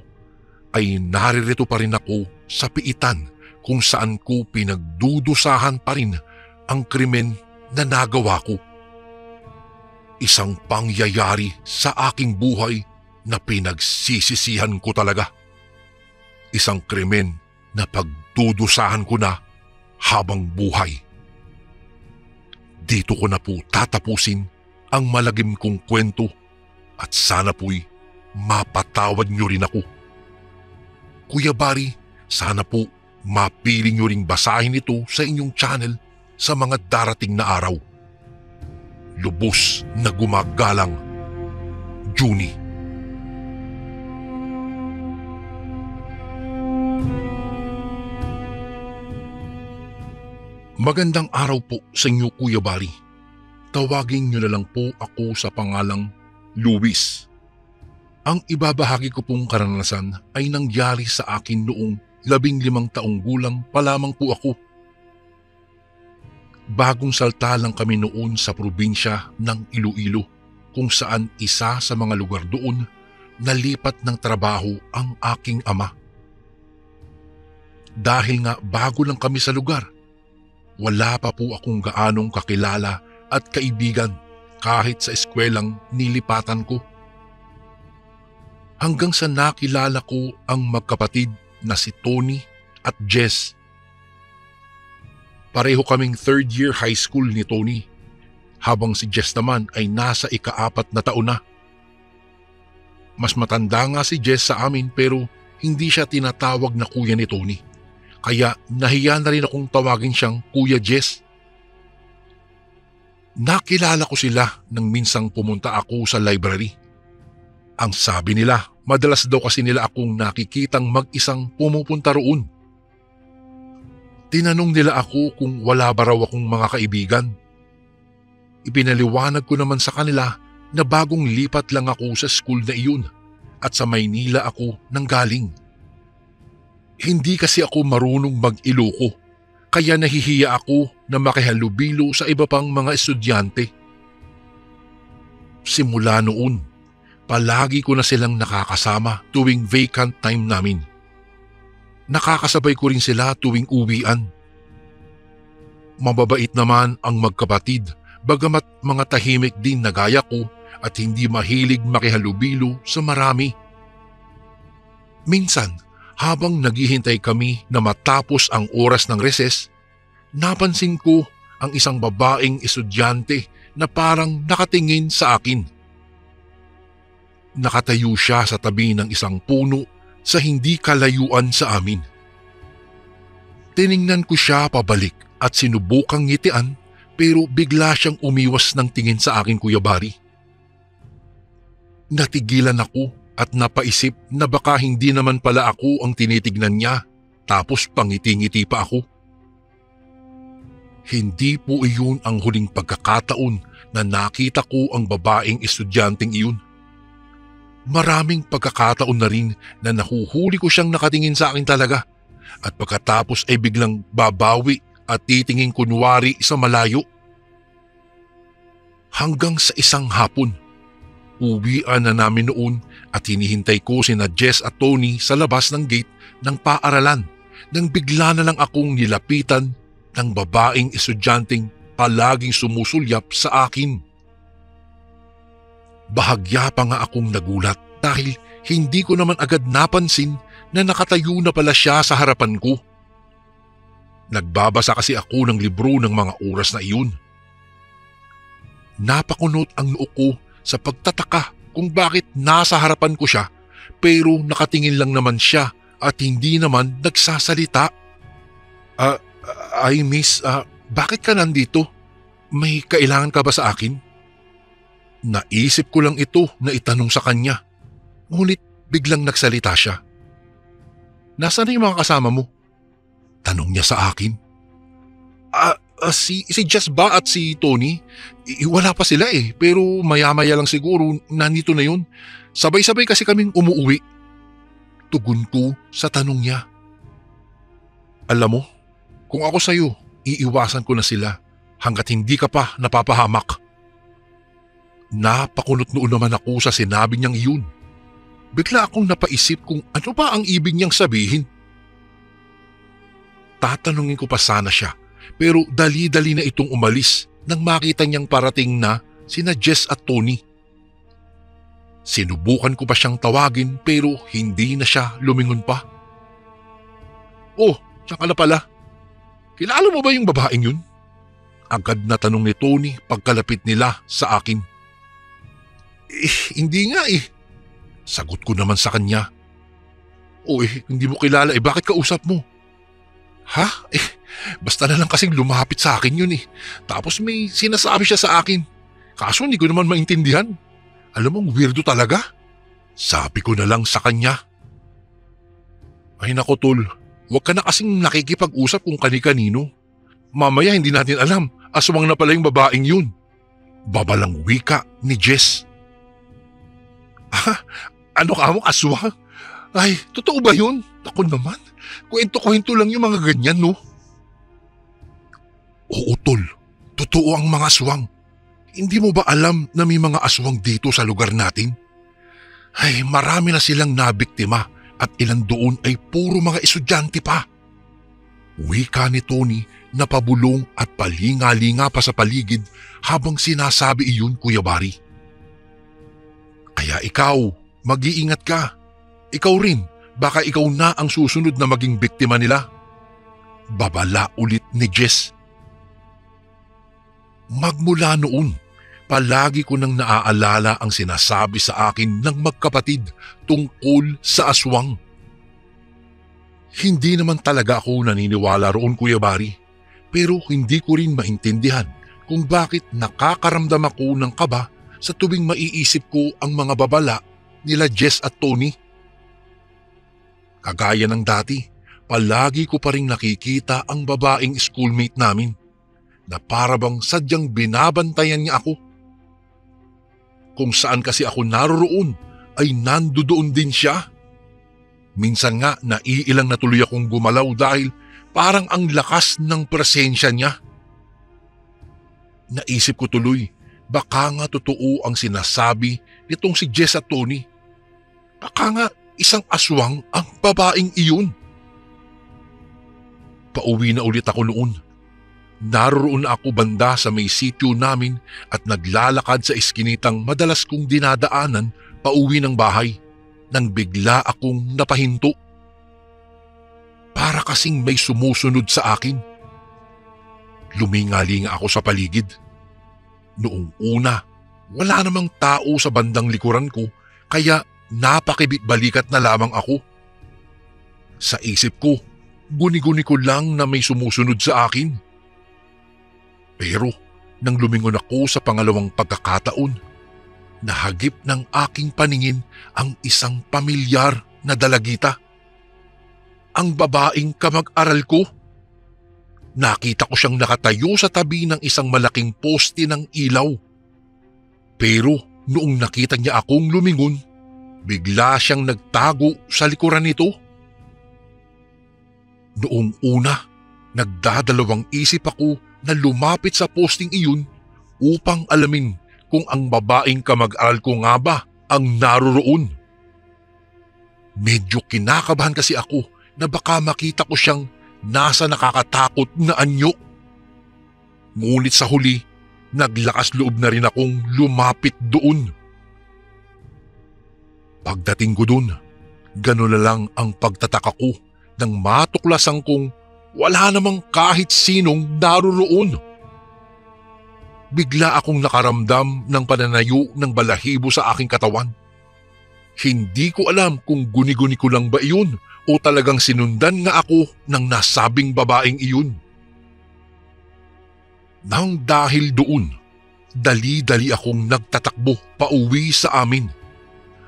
ay naririto pa rin ako sa piitan kung saan ko pinagdudusahan pa rin ang krimen na nagawa ko. Isang pangyayari sa aking buhay na pinagsisisihan ko talaga. Isang krimen na pagdudusahan ko na habang buhay. Dito ko na po tatapusin ang malagim kong kwento at sana po'y mapatawad niyo rin ako. Kuya Bari, sana po mapili niyo ring basahin ito sa inyong channel sa mga darating na araw. Lubos na gumagalang, Juni. Magandang araw po sa inyo Kuya Bari. Tawagin niyo na lang po ako sa pangalang Luis. Ang ibabahagi ko pong karanasan ay nangyari sa akin noong 15 taong gulang pa lamang po ako. Bagong salta lang kami noon sa probinsya ng Iloilo kung saan isa sa mga lugar doon nalipat ng trabaho ang aking ama. Dahil nga bago lang kami sa lugar, wala pa po akong gaanong kakilala at kaibigan kahit sa eskwelang nilipatan ko. Hanggang sa nakilala ko ang magkapatid na si Tony at Jess. Pareho kaming 3rd year high school ni Tony, habang si Jess naman ay nasa ika-4 na taon na. Mas matanda nga si Jess sa amin pero hindi siya tinatawag na kuya ni Tony. Kaya nahiya na rin akong tawagin siyang Kuya Jess. Nakilala ko sila nang minsang pumunta ako sa library. Ang sabi nila, madalas daw kasi nila akong nakikitang mag-isang pumupunta roon. Tinanong nila ako kung wala ba raw akong mga kaibigan. Ipinaliwanag ko naman sa kanila na bagong lipat lang ako sa school na iyon at sa Maynila ako nanggaling. Hindi kasi ako marunong mag-Iloko, kaya nahihiya ako na makihalubilo sa iba pang mga estudyante. Simula noon, palagi ko na silang nakakasama tuwing vacant time namin. Nakakasabay ko rin sila tuwing uwian. Mababait naman ang magkapatid, bagamat mga tahimik din na gaya ko at hindi mahilig makihalubilo sa marami. Minsan, habang naghihintay kami na matapos ang oras ng recess, napansin ko ang isang babaeng estudyante na parang nakatingin sa akin. Nakatayo siya sa tabi ng isang puno sa hindi kalayuan sa amin. Tiningnan ko siya pabalik at sinubukang ngitian pero bigla siyang umiwas ng tingin sa akin, Kuya Bari. Natigilan ako at napaisip na baka hindi naman pala ako ang tinitignan niya tapos pangiti-ngiti pa ako. Hindi po iyon ang huling pagkakataon na nakita ko ang babaeng estudyanteng iyon. Maraming pagkakataon na rin na nahuhuli ko siyang nakatingin sa akin talaga at pagkatapos ay biglang babawi at titingin kunwari sa malayo. Hanggang sa isang hapon, uwian na namin noon at hinihintay ko sina Jess at Tony sa labas ng gate ng paaralan nang bigla na lang akong nilapitan ng babaeng estudyanteng palaging sumusulyap sa akin. Bahagya pa nga akong nagulat dahil hindi ko naman agad napansin na nakatayo na pala siya sa harapan ko. Nagbabasa kasi ako ng libro ng mga oras na iyon. Napakunot ang noo ko sa pagtataka kung bakit nasa harapan ko siya pero nakatingin lang naman siya at hindi naman nagsasalita. Miss, bakit ka nandito? May kailangan ka ba sa akin? Naisip ko lang ito na itanong sa kanya. Ngunit biglang nagsalita siya. Nasaan na yung mga kasama mo? Tanong niya sa akin. Si Jess ba at si Tony? Wala pa sila pero maya-maya lang siguro nandito na yun. Sabay-sabay kasi kaming umuwi. Tugon ko sa tanong niya. Alam mo, kung ako sa'yo, iiwasan ko na sila hanggat hindi ka pa napapahamak. Napakunot noon naman ako sa sinabi niyang iyon. Bigla akong napaisip kung ano ba ang ibig niyang sabihin. Tatanungin ko pa sana siya pero dali-dali na itong umalis nang makita niyang parating na sina Jess at Tony. Sinubukan ko pa siyang tawagin pero hindi na siya lumingon pa. Oh, tsaka na pala. Kilala mo ba yung babaeng yun? Agad na tanong ni Tony pagkalapit nila sa akin. Hindi nga Sagot ko naman sa kanya. Hindi mo kilala bakit kausap mo? Ha? Basta na lang kasing lumapit sa akin yun Tapos may sinasabi siya sa akin. Kaso hindi ko naman maintindihan. Alam mo, weirdo talaga. Sabi ko na lang sa kanya. Ay nako tol, huwag ka na kasing nakikipag-usap kung kani-kanino. Mamaya hindi natin alam, aswang na pala yung babaeng yun. Babalang wika ni Jess. Ano ka mo, aswang? Ay, totoo ba yun? Ako naman, kwento-kwento lang yung mga ganyan, no? Oo, tol. Totoo ang mga aswang. Hindi mo ba alam na may mga aswang dito sa lugar natin? Ay, marami na silang nabiktima at ilan doon ay puro mga estudyante pa. Wika ni Tony na pabulong at palinga-linga pa sa paligid habang sinasabi iyon, Kuya Bari. Kaya ikaw, mag-iingat ka. Ikaw rin, baka ikaw na ang susunod na maging biktima nila. Babala ulit ni Jess. Magmula noon, palagi ko nang naaalala ang sinasabi sa akin ng magkapatid tungkol sa aswang. Hindi naman talaga ako naniniwala roon, Kuya Bari, pero hindi ko rin maintindihan kung bakit nakakaramdam ako ng kaba sa tuwing maiisip ko ang mga babala nila Jess at Tony. Kagaya ng dati, palagi ko pa rin nakikita ang babaeng schoolmate namin na parabang sadyang binabantayan niya ako. Kung saan kasi ako naroroon ay nandoon din siya. Minsan nga naiilang na tuloy akong gumalaw dahil Parang ang lakas ng presensya niya. Naisip ko tuloy, baka nga totoo ang sinasabi nitong si Jess at Tony. Baka nga isang aswang ang babaeng iyon. Pauwi na ulit ako noon. Naroon ako banda sa may sityo namin at naglalakad sa iskinitang madalas kong dinadaanan pauwi ng bahay nang bigla akong napahinto. Para kasing may sumusunod sa akin. Lumingalinga ako sa paligid. Noong una, wala namang tao sa bandang likuran ko kaya napakibit-balikat na lamang ako. Sa isip ko, guni-guni ko lang na may sumusunod sa akin. Pero nang lumingon ako sa pangalawang pagkakataon, nahagip ng aking paningin ang isang pamilyar na dalagita. Ang babaeng kamag-aral ko. Nakita ko siyang nakatayo sa tabi ng isang malaking poste ng ilaw. Pero noong nakita niya akong lumingon, bigla siyang nagtago sa likuran nito. Noong una, nagdadalawang isip ako na lumapit sa posting iyon upang alamin kung ang babaeng kamag-aral ko nga ba ang naroroon. Medyo kinakabahan kasi ako na baka makita ko siyang nasa nakakatakot na anyo. Ngunit sa huli, naglakas loob na rin akong lumapit doon. Pagdating ko doon, gano'n na lang ang pagtataka ko nang matuklasan kong wala namang kahit sinong naroroon. Bigla akong nakaramdam ng pananayo ng balahibo sa aking katawan. Hindi ko alam kung guni-guni ko lang ba iyon o talagang sinundan nga ako ng nasabing babaeng iyon. Nang dahil doon, dali-dali akong nagtatakbo pauwi sa amin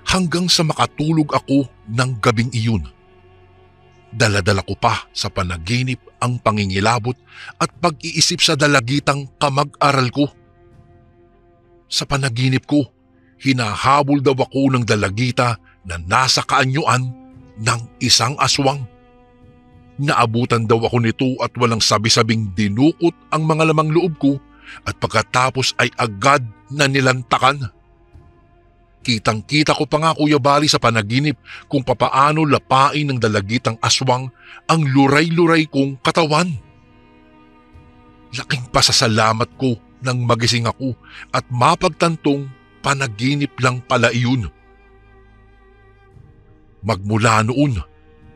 hanggang sa makatulog ako ng gabing iyon. Daladala ko pa sa panaginip ang pangingilabot at pag-iisip sa dalagitang kamag-aral ko. Sa panaginip ko, hinahabol daw ako ng dalagita na nasa kaanyuan ng isang aswang. Naabutan daw ako nito at walang sabi-sabing dinukot ang mga lamang loob ko at pagkatapos ay agad na nilantakan. Kitang-kita ko pa nga, Kuya Bali, sa panaginip kung papaano lapain ng dalagitang aswang ang luray-luray kong katawan. Laking pasasalamat ko nang magising ako at mapagtantong panaginip lang pala iyon. Magmula noon,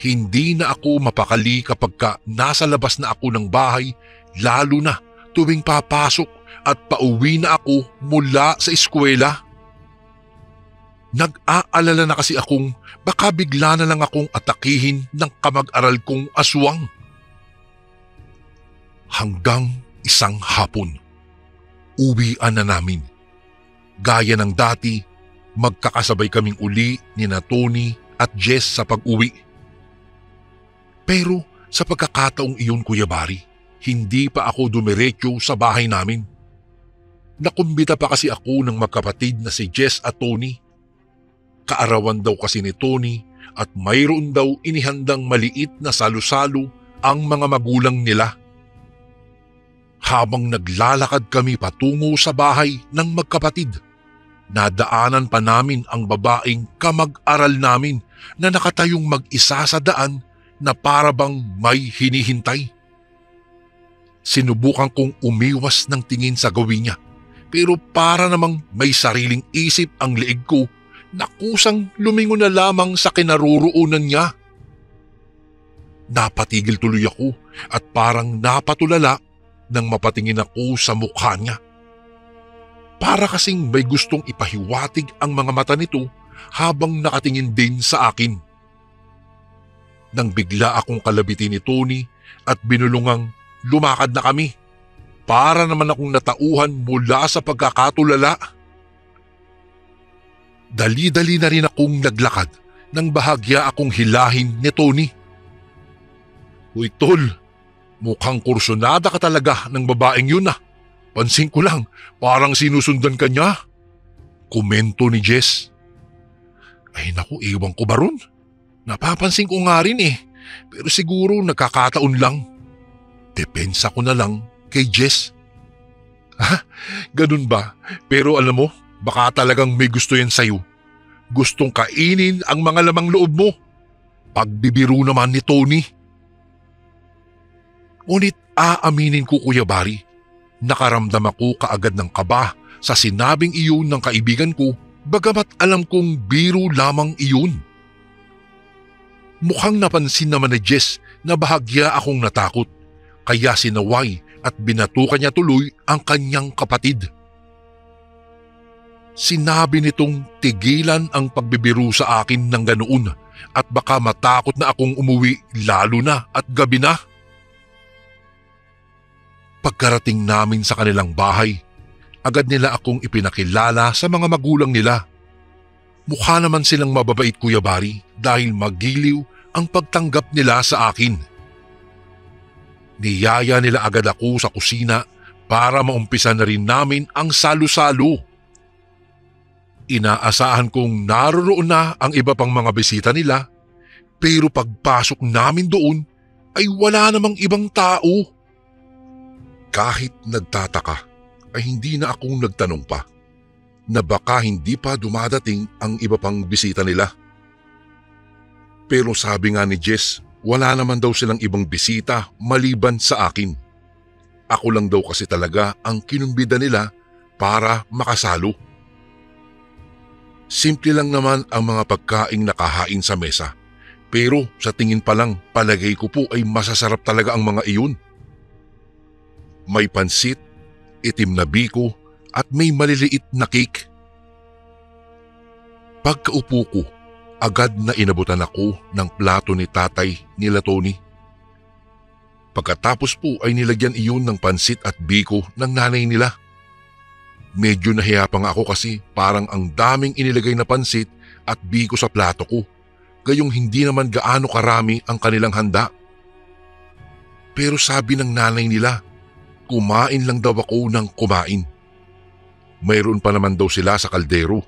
hindi na ako mapakali kapag nasa labas na ako ng bahay, lalo na tuwing papasok at pauwi na ako mula sa eskwela. Nag-aalala na kasi akong baka bigla na lang akong atakihin ng kamag-aral kong aswang. Hanggang isang hapon, uwian na namin. Gaya ng dati, magkakasabay kaming uli ni na Tony at Jess sa pag-uwi. Pero sa pagkakataong iyon, Kuya Bari, hindi pa ako dumiretso sa bahay namin. Nakumbita pa kasi ako ng magkapatid na si Jess at Tony. Kaarawan daw kasi ni Tony at mayroon daw inihandang maliit na salo-salo ang mga magulang nila. Habang naglalakad kami patungo sa bahay ng magkapatid, nadaanan pa namin ang babaeng kamag-aral namin na nakatayong mag-isa sa daan na parabang may hinihintay. Sinubukan kong umiwas ng tingin sa gawin niya, pero para namang may sariling isip ang leeg ko, nakusang lumingon na lamang sa kinaroroonan niya. Napatigil tuloy ako at parang napatulala nang mapatingin ako sa mukha niya. Para kasing may gustong ipahiwatig ang mga mata nito habang nakatingin din sa akin. Nang bigla akong kalabitin ni Tony at binulungang lumakad na kami, para naman akong natauhan mula sa pagkakatulala. Dali-dali na rin akong naglakad nang bahagya akong hilahin ni Tony. Uy tol, mukhang kursunada ka talaga ng babaeng yun ah. Pansin ko lang, parang sinusundan ka niya. Komento ni Jess. Ay naku, ewan ko ba ron? Napapansin ko nga rin eh, pero siguro nagkakataon lang. Depensa ko na lang kay Jess. Ha? Ganun ba? Pero alam mo, baka talagang may gusto yan sa'yo. Gustong kainin ang mga lamang loob mo. Pagbibiro naman ni Tony. Ngunit aaminin ko, Kuya Barry, nakaramdam ako kaagad ng kaba sa sinabing iyon ng kaibigan ko, bagamat alam kong biro lamang iyon. Mukhang napansin naman ni Jess na bahagya akong natakot, kaya sinaway at binatukan niya tuloy ang kanyang kapatid. Sinabi nitong tigilan ang pagbibiro sa akin ng ganoon at baka matakot na akong umuwi lalo na at gabi na. Pagkarating namin sa kanilang bahay, agad nila akong ipinakilala sa mga magulang nila. Mukha naman silang mababait, Kuya Barry, dahil magiliw ang pagtanggap nila sa akin. Niyaya nila agad ako sa kusina para maumpisa na rin namin ang salo-salo. Inaasahan kong naroon na ang iba pang mga bisita nila, pero pagpasok namin doon ay wala namang ibang tao. Kahit nagtataka ay hindi na akong nagtanong pa na baka hindi pa dumadating ang iba pang bisita nila. Pero sabi nga ni Jess, wala naman daw silang ibang bisita maliban sa akin. Ako lang daw kasi talaga ang kinumbida nila para makasalo. Simple lang naman ang mga pagkaing nakahain sa mesa. Pero sa tingin pa lang, palagay ko po ay masasarap talaga ang mga iyon. May pansit, itim na biko at may maliliit na cake. Pagkaupo ko, agad na inabutan ako ng plato ni tatay nila Tony. Pagkatapos po ay nilagyan iyon ng pansit at biko ng nanay nila. Medyo nahiya pa nga ako kasi parang ang daming inilagay na pansit at biko sa plato ko, gayong hindi naman gaano karami ang kanilang handa. Pero sabi ng nanay nila, kumain lang daw ako ng kumain. Mayroon pa naman daw sila sa kaldero.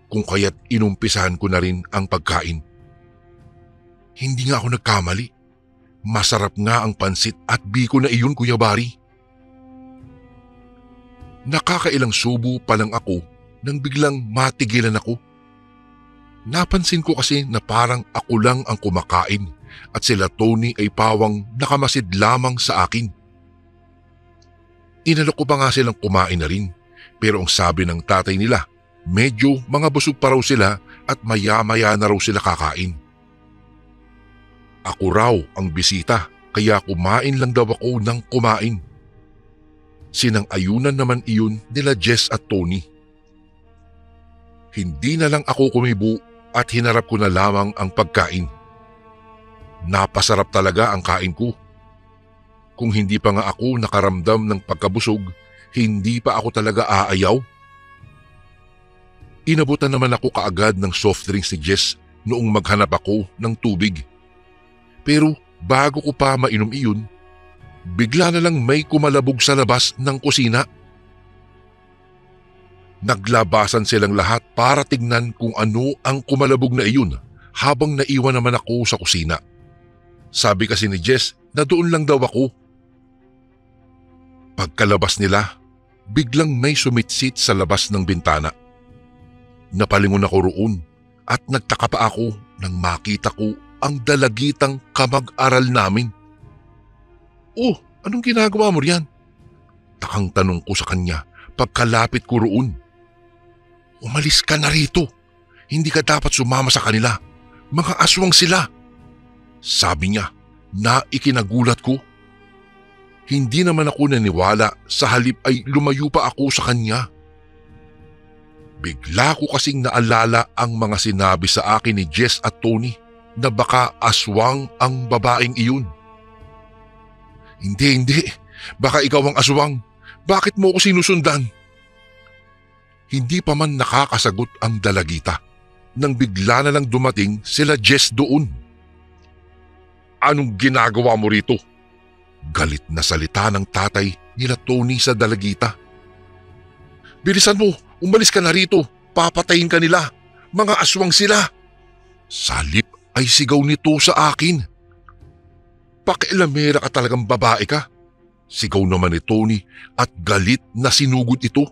Kung kaya't inumpisahan ko na rin ang pagkain. Hindi nga ako nagkamali. Masarap nga ang pansit at biko na iyon, Kuya Barry. Nakakailang subo pa lang ako nang biglang matigilan ako. Napansin ko kasi na parang ako lang ang kumakain at sila Tony ay pawang nakamasid lamang sa akin. Inalok ko pa nga silang kumain na rin, pero ang sabi ng tatay nila, medyo mga busog pa raw sila at maya-maya na raw sila kakain. Ako raw ang bisita, kaya kumain lang daw ako ng kumain. Sinang-ayunan naman iyon nila Jess at Tony. Hindi na lang ako kumibo at hinarap ko na lamang ang pagkain. Napasarap talaga ang kain ko. Kung hindi pa nga ako nakaramdam ng pagkabusog, hindi pa ako talaga aayaw. Inabutan naman ako kaagad ng soft drinks ni Jess noong maghanap ako ng tubig. Pero bago ko pa mainom iyon, bigla na lang may kumalabog sa labas ng kusina. Naglabasan silang lahat para tignan kung ano ang kumalabog na iyon habang naiwan naman ako sa kusina. Sabi kasi ni Jess na doon lang daw ako. Pagkalabas nila, biglang may sumitsit sa labas ng bintana. Napalingon ako roon at nagtaka pa ako nang makita ko ang dalagitang kamag-aral namin. "Oh, anong ginagawa mo riyan?" Takang tanong ko sa kanya pagkalapit ko roon. "Umalis ka na rito. Hindi ka dapat sumama sa kanila. Mga aswang sila," sabi niya na ikinagulat ko. Hindi naman ako naniwala, sa halip ay lumayo pa ako sa kanya. Bigla ko kasing naalala ang mga sinabi sa akin ni Jess at Tony na baka aswang ang babaeng iyon. Hindi. Baka ikaw ang aswang. Bakit mo ko sinusundan?" Hindi pa man nakakasagot ang dalagita nang bigla na lang dumating sila Jess doon. "Anong ginagawa mo rito?" Galit na salita ng tatay nila Tony sa dalagita. "Bilisan mo, umalis ka na rito. Papatayin ka nila. Mga aswang sila." Salip ay sigaw nito sa akin. Pakialamera ka talagang babae ka. Sigaw naman ni Tony at galit na sinugod ito.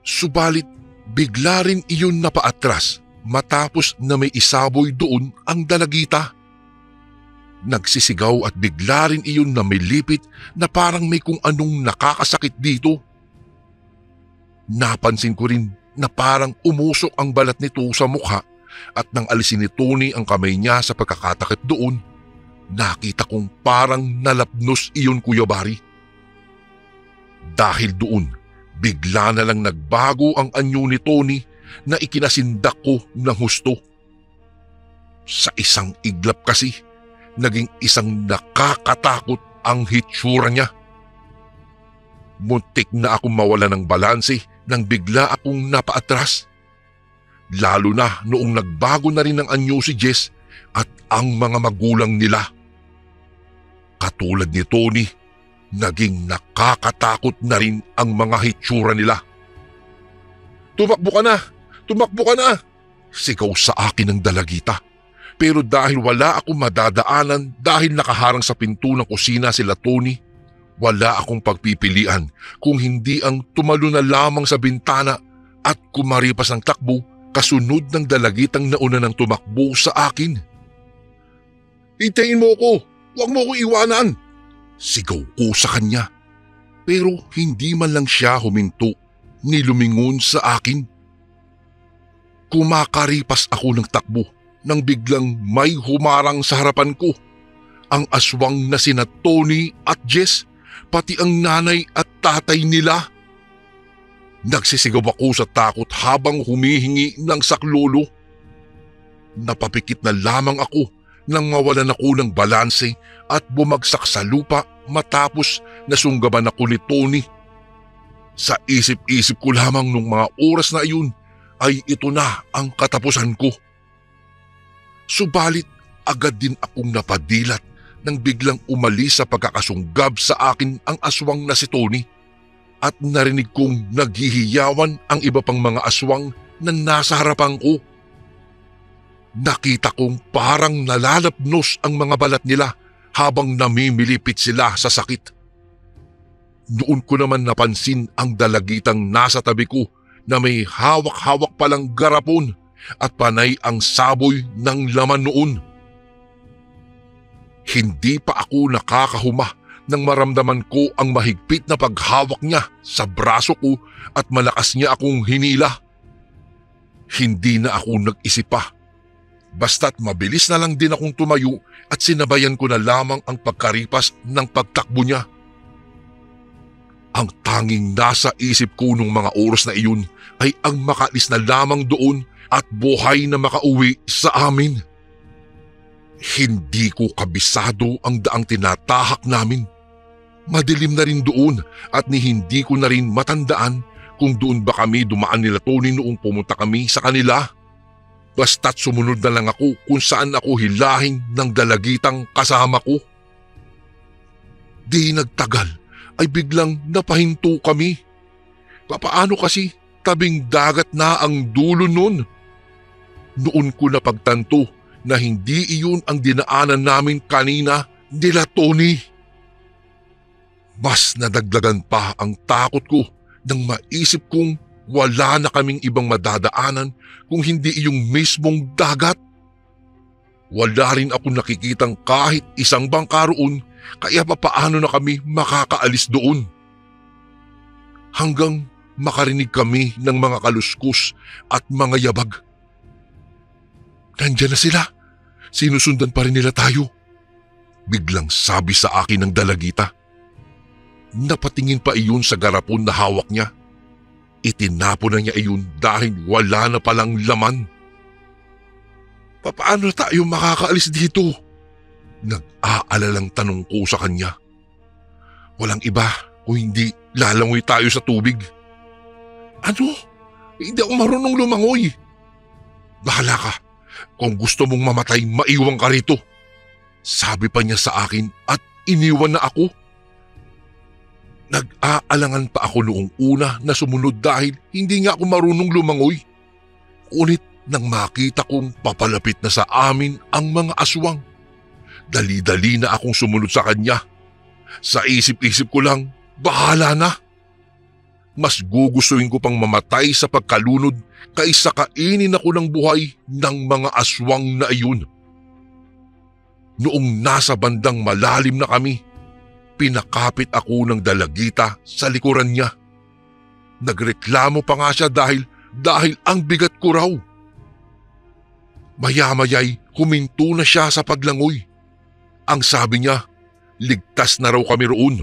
Subalit bigla rin iyon napaatras matapos na may isaboy doon ang dalagita. Nagsisigaw at bigla rin iyon na may lipit na parang may kung anong nakakasakit dito. Napansin ko rin na parang umusok ang balat nito sa mukha at nang alisin ni Tony ang kamay niya sa pagkakatakip doon, nakita kong parang nalapnos iyon, Kuya Bari. Dahil doon, bigla na lang nagbago ang anyo ni Tony na ikinasindak ko ng husto. Sa isang iglap kasi, naging isang nakakatakot ang hitsura niya. Muntik na akong mawala ng balanse nang bigla akong napaatras. Lalo na noong nagbago na rin ng anyo si Jess at ang mga magulang nila. Katulad ni Tony, naging nakakatakot na rin ang mga hitsura nila. "Tumakbo ka na! Tumakbo ka na!" sigaw sa akin ng dalagita. Pero dahil wala akong madadaanan dahil nakaharang sa pinto ng kusina sila Tony, wala akong pagpipilian kung hindi ang tumalo na lamang sa bintana at kumaripas ng takbo kasunod ng dalagitang nauna ng tumakbo sa akin. "Hintayin mo ako! Huwag mo ko iwanan!" sigaw ko sa kanya. Pero hindi man lang siya huminto ni lumingon sa akin. Kumakaripas ako ng takbo nang biglang may humarang sa harapan ko. Ang aswang na sina Tony at Jess, pati ang nanay at tatay nila. Nagsisigaw ako sa takot habang humihingi ng saklolo. Napapikit na lamang ako nang mawalan ako ng balanse at bumagsak sa lupa matapos nasunggaban ako ni Tony. Sa isip-isip ko lamang nung mga oras na iyon ay ito na ang katapusan ko. Subalit agad din akong napadilat nang biglang umalis sa pagkakasunggab sa akin ang aswang na si Tony at narinig kong naghihiyawan ang iba pang mga aswang na nasa harapan ko. Nakita kong parang nalalapnos ang mga balat nila habang namimilipit sila sa sakit. Noon ko naman napansin ang dalagitang nasa tabi ko na may hawak-hawak palang garapon at panay ang saboy ng laman noon. Hindi pa ako nakakahuma nang maramdaman ko ang mahigpit na paghawak niya sa braso ko at malakas niya akong hinila. Hindi na ako nag-isip pa. Basta't mabilis na lang din akong tumayo at sinabayan ko na lamang ang pagkaripas ng pagtakbo niya. Ang tanging nasa isip ko nung mga oras na iyon ay ang makaalis na lamang doon at buhay na makauwi sa amin. Hindi ko kabisado ang daang tinatahak namin. Madilim na rin doon at hindi ko na rin matandaan kung doon ba kami dumaan nila Tony noong pumunta kami sa kanila. Basta't sumunod na lang ako kung saan ako hilahin ng dalagitang kasama ko. Di nagtagal ay biglang napahinto kami. Papaano kasi tabing dagat na ang dulo nun? Noon ko napagtanto na hindi iyon ang dinaanan namin kanina nila Tony. Mas nadagdagan pa ang takot ko nang maisip kong wala na kaming ibang madadaanan kung hindi iyong mismong dagat. Wala rin ako nakikitang kahit isang bangka roon kaya papaano na kami makakaalis doon. Hanggang makarinig kami ng mga kaluskos at mga yabag. "Nandiyan na sila. Sinusundan pa rin nila tayo," biglang sabi sa akin ng dalagita. Napatingin pa iyon sa garapon na hawak niya. Itinapon na niya iyon dahil wala na palang laman. "Papaano tayo makakaalis dito?" Nag-aalalang tanong ko sa kanya. "Walang iba kung hindi lalangoy tayo sa tubig." "Ano? Hindi ako marunong lumangoy." "Bahala ka. Kung gusto mong mamatay, maiwan ka rito," sabi pa niya sa akin at iniwan na ako. Nag-aalangan pa ako noong una na sumunod dahil hindi nga ako marunong lumangoy. Ngunit nang makita kong papalapit na sa amin ang mga aswang, Dali-dali na akong sumunod sa kanya. Sa isip-isip ko lang, bahala na. Mas gugustuhin ko pang mamatay sa pagkalunod kaysa kainin ako ng buhay ng mga aswang na iyon. Noong nasa bandang malalim na kami, pinakapit ako ng dalagita sa likuran niya. Nagreklamo pa nga siya dahil ang bigat ko raw. Maya-maya'y huminto na siya sa paglangoy. Ang sabi niya, ligtas na raw kami roon.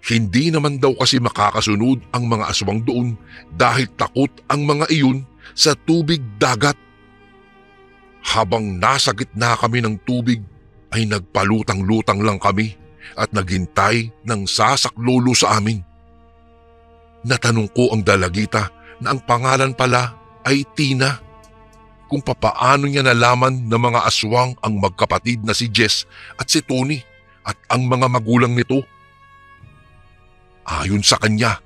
Hindi naman daw kasi makakasunod ang mga aswang doon dahil takot ang mga iyon sa tubig dagat. Habang nasa gitna kami ng tubig ay nagpalutang-lutang lang kami at naghintay ng sasaklolo sa amin. Natanong ko ang dalagita na ang pangalan pala ay Tina, kung papaano niya nalaman na mga aswang ang magkapatid na si Jess at si Tony at ang mga magulang nito. Ayon sa kanya,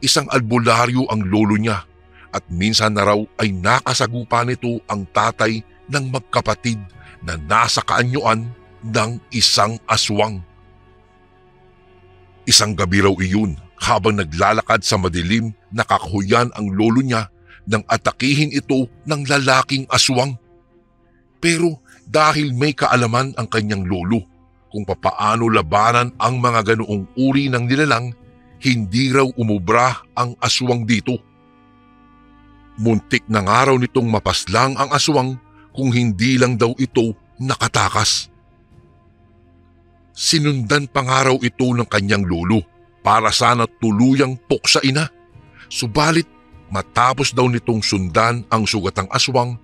isang albularyo ang lolo niya at minsan na raw ay nakasagupa nito ang tatay ng magkapatid na nasa kaanyuan ng isang aswang. Isang gabi raw iyon habang naglalakad sa madilim, nakakahuyan ang lolo niya nang atakihin ito ng lalaking aswang. Pero dahil may kaalaman ang kanyang lolo kung papaano labanan ang mga ganoong uri ng nilalang, hindi raw umubra ang aswang dito. Muntik na nga raw nitong mapaslang ang aswang kung hindi lang daw ito nakatakas. Sinundan pa nga raw ito ng kanyang lolo para sana tuluyang puksain na. Subalit matapos daw nitong sundan ang sugatang aswang,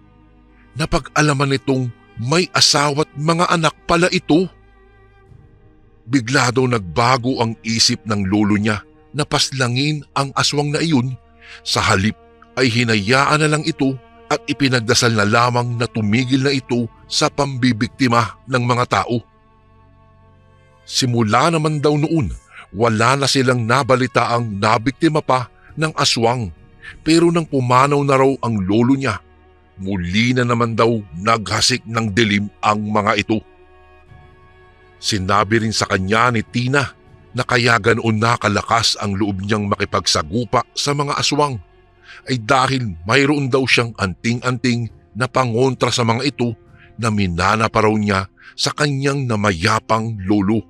napag-alaman nitong may asawa't mga anak pala ito. Bigla daw nagbago ang isip ng lolo niya na paslangin ang aswang na iyon. Sa halip ay hinayaan na lang ito at ipinagdasal na lamang na tumigil na ito sa pambibiktima ng mga tao. Simula naman daw noon, wala na silang nabalitaang nabiktima pa ng aswang. Pero nang pumanaw na raw ang lolo niya, muli na naman daw naghasik ng dilim ang mga ito. Sinabi rin sa kanya ni Tina na kaya ganoon nakalakas ang loob niyang makipagsagupa sa mga aswang ay dahil mayroon daw siyang anting-anting na pangontra sa mga ito na minana pa raw niya sa kanyang namayapang lolo.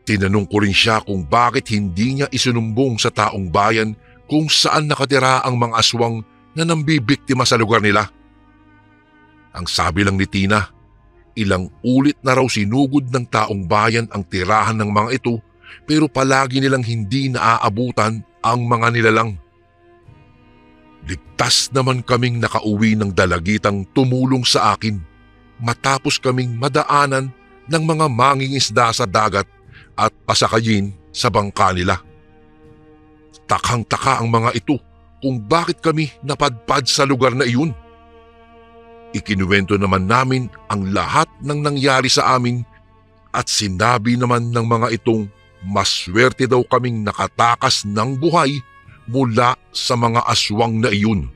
Tinanong ko rin siya kung bakit hindi niya isinumbong sa taong bayan kung saan nakatira ang mga aswang na nambibiktima sa lugar nila. Ang sabi lang ni Tina, ilang ulit na raw sinugod ng taong bayan ang tirahan ng mga ito pero palagi nilang hindi naaabutan ang mga nilalang. Ligtas naman kaming nakauwi ng dalagitang tumulong sa akin matapos kaming madaanan ng mga mangingisda sa dagat at pasakayin sa bangka nila. Takang-taka ang mga ito kung bakit kami napadpad sa lugar na iyon. Ikinuwento naman namin ang lahat ng nangyari sa amin at sinabi naman ng mga itong maswerte daw kaming nakatakas ng buhay mula sa mga aswang na iyon.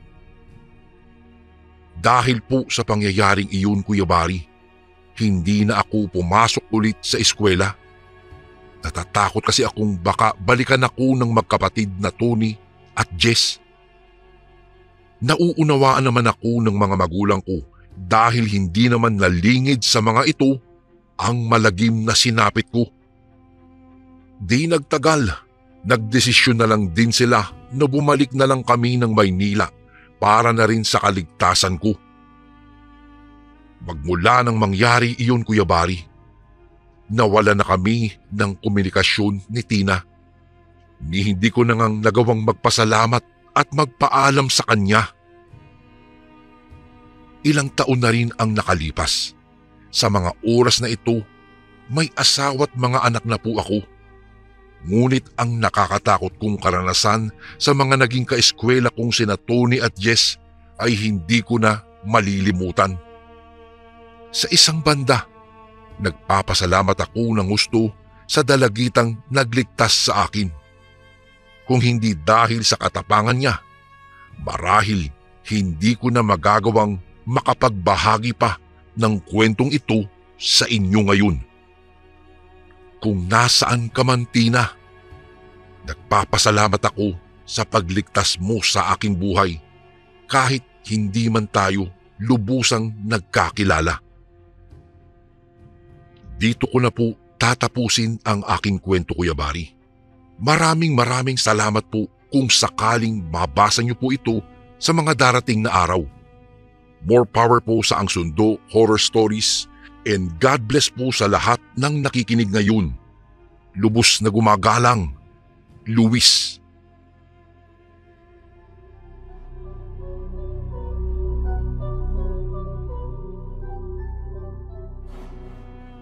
Dahil po sa pangyayaring iyon, Kuya Bari, hindi na ako pumasok ulit sa eskwela. Natatakot kasi akong baka balikan ako ng magkapatid na Tony at Jess. Nauunawaan naman ako ng mga magulang ko dahil hindi naman nalingid sa mga ito ang malagim na sinapit ko. Di nagtagal, nagdesisyon na lang din sila na bumalik na lang kami ng Maynila para na rin sa kaligtasan ko. Magmula nang mangyari iyon, Kuya Bari, nawala na kami ng komunikasyon ni Tina. Hindi ko na ngang nagawang magpasalamat at magpaalam sa kanya. Ilang taon na rin ang nakalipas. Sa mga oras na ito, may asawa't mga anak na po ako. Ngunit ang nakakatakot kong karanasan sa mga naging kaeskwela kong sina Tony at Jess ay hindi ko na malilimutan. Sa isang banda, nagpapasalamat ako ng gusto sa dalagitang nagligtas sa akin. Kung hindi dahil sa katapangan niya, marahil hindi ko na magagawang makapagbahagi pa ng kwentong ito sa inyo ngayon. Kung nasaan ka man, Tina, nagpapasalamat ako sa pagligtas mo sa aking buhay kahit hindi man tayo lubusang nagkakilala. Dito ko na po tatapusin ang aking kwento, Kuya Bari. Maraming salamat po kung sakaling mabasa niyo po ito sa mga darating na araw. More power po sa Ang Sundo Horror Stories, and God bless po sa lahat ng nakikinig ngayon. Lubos na gumagalang, Luis.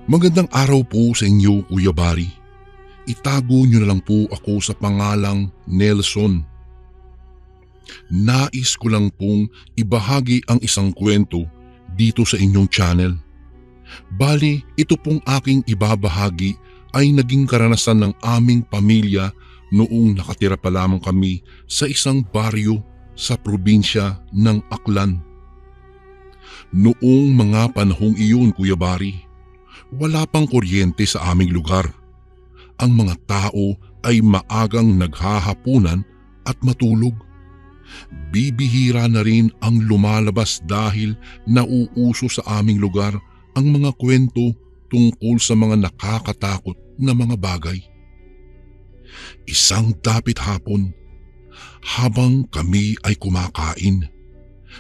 Magandang araw po sa inyo, Kuya Bari. Itago niyo na lang po ako sa pangalang Nelson. Nais ko lang pong ibahagi ang isang kwento dito sa inyong channel. Bali, ito pong aking ibabahagi ay naging karanasan ng aming pamilya noong nakatira pa lamang kami sa isang baryo sa probinsya ng Aklan. Noong mga panahong iyon, Kuya Bari, wala pang kuryente sa aming lugar. Ang mga tao ay maagang naghahapunan at matulog. Bibihira na rin ang lumalabas dahil nauuso sa aming lugar ang mga kwento tungkol sa mga nakakatakot na mga bagay. Isang dapit hapon, habang kami ay kumakain,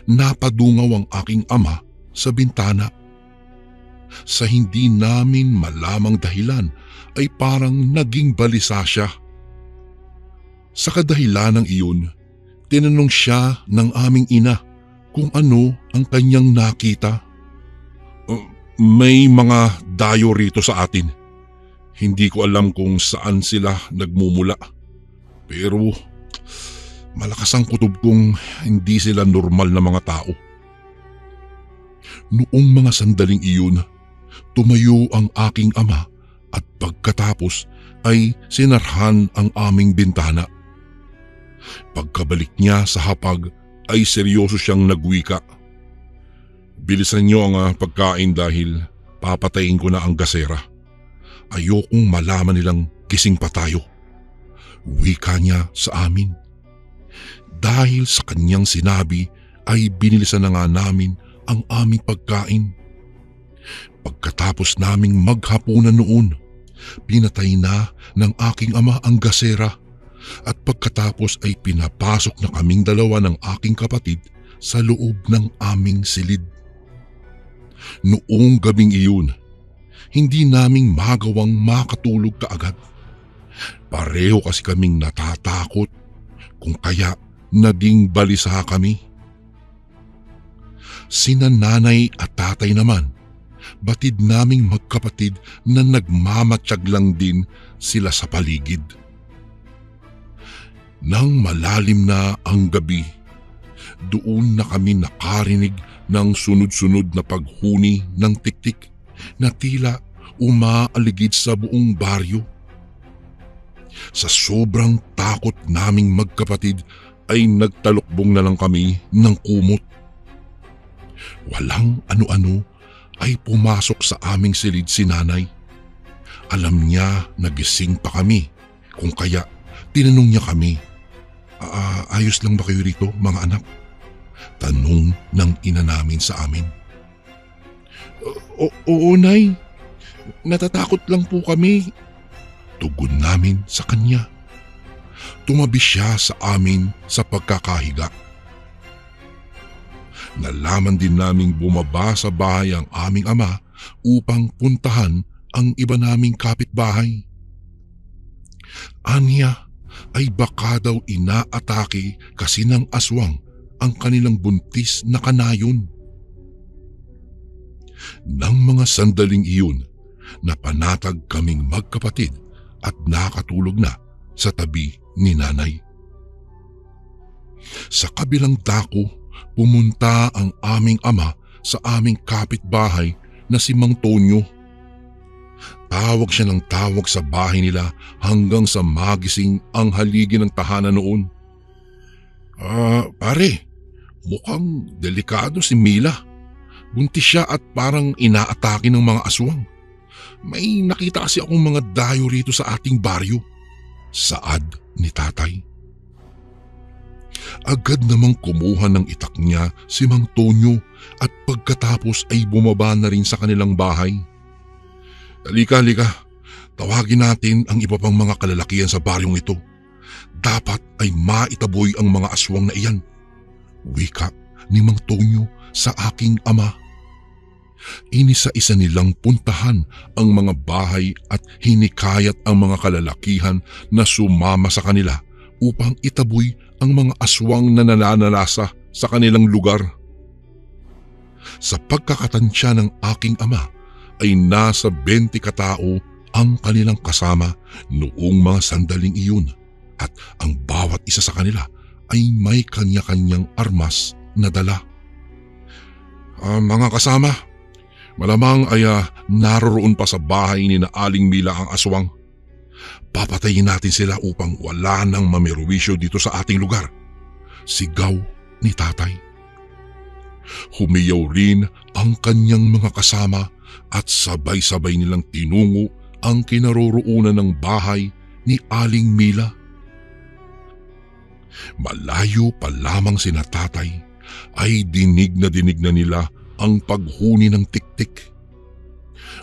napadungaw ang aking ama sa bintana. Sa hindi namin malamang dahilan ay parang naging balisa siya. Sa kadahilanang iyon, tinanong siya ng aming ina kung ano ang kanyang nakita. May mga dayo rito sa atin. Hindi ko alam kung saan sila nagmumula. Pero malakas ang kutob kong hindi sila normal na mga tao. Noong mga sandaling iyon, tumayo ang aking ama at pagkatapos ay sinarhan ang aming bintana. Pagkabalik niya sa hapag ay seryoso siyang nagwika. Bilisan niyo ang pagkain dahil papatayin ko na ang gasera. Ayokong malaman nilang gising pa tayo. Wika niya sa amin. Dahil sa kanyang sinabi ay binilisan na nga namin ang aming pagkain. Pagkatapos naming maghapunan noon, pinatay na ng aking ama ang gasera at pagkatapos ay pinapasok na kaming dalawa ng aking kapatid sa loob ng aming silid. Noong gabing iyon, hindi naming magawang makatulog kaagad. Pareho kasi kaming natatakot kung kaya naging balisa kami. Sina nanay at tatay naman, batid naming magkapatid na nagmamatsyag lang din sila sa paligid. Nang malalim na ang gabi, doon na kami nakarinig ng sunod-sunod na paghuni ng tiktik na tila umaaligid sa buong baryo. Sa sobrang takot naming magkapatid ay nagtalukbong na lang kami ng kumot. Walang ano-ano ay pumasok sa aming silid si nanay. Alam niya na gising pa kami, kung kaya tinanong niya kami, ayos lang ba kayo rito, mga anak? Tanong ng ina namin sa amin. Oo, Nay. Natatakot lang po kami. Tugon namin sa kanya. Tumabi siya sa amin sa pagkakahiga. Nalaman din naming bumaba sa bahay ang aming ama upang puntahan ang iba naming kapitbahay. Anya ay baka daw inaatake kasi ng aswang ang kanilang buntis na kanayon. Nang mga sandaling iyon, napanatag kaming magkapatid at nakatulog na sa tabi ni nanay. Sa kabilang dako, pumunta ang aming ama sa aming kapitbahay na si Mang Tonyo. Tawag siya ng tawag sa bahay nila hanggang sa magising ang haligi ng tahanan noon. Pare, mukhang delikado si Mila. Buntis siya at parang inaatake ng mga aswang. May nakita kasi akong mga dayo rito sa ating baryo. Saad ni tatay. Agad namang kumuha ng itak niya si Mang Tonyo at pagkatapos ay bumaba na rin sa kanilang bahay. Halika. Tawagin natin ang iba pang mga kalalakihan sa baryong ito. Dapat ay maitaboy ang mga aswang na iyan. Wika ni Mang Tonyo sa aking ama. Inisa-isa nilang puntahan ang mga bahay at hinikayat ang mga kalalakihan na sumama sa kanila upang itaboy ang mga aswang na nananalasa sa kanilang lugar. Sa pagkakatansya ng aking ama ay nasa 20 katao ang kanilang kasama noong mga sandaling iyon at ang bawat isa sa kanila ay may kanya-kanyang armas na dala. Mga kasama, malamang ay naroroon pa sa bahay ni na Aling Mila ang aswang. Papatayin natin sila upang wala nang mamiruwisyo dito sa ating lugar. Sigaw ni tatay. Humiyaw rin ang kanyang mga kasama at sabay-sabay nilang tinungo ang kinaroroonan ng bahay ni Aling Mila. Malayo pa lamang sina tatay ay dinig na nila ang paghuni ng tiktik.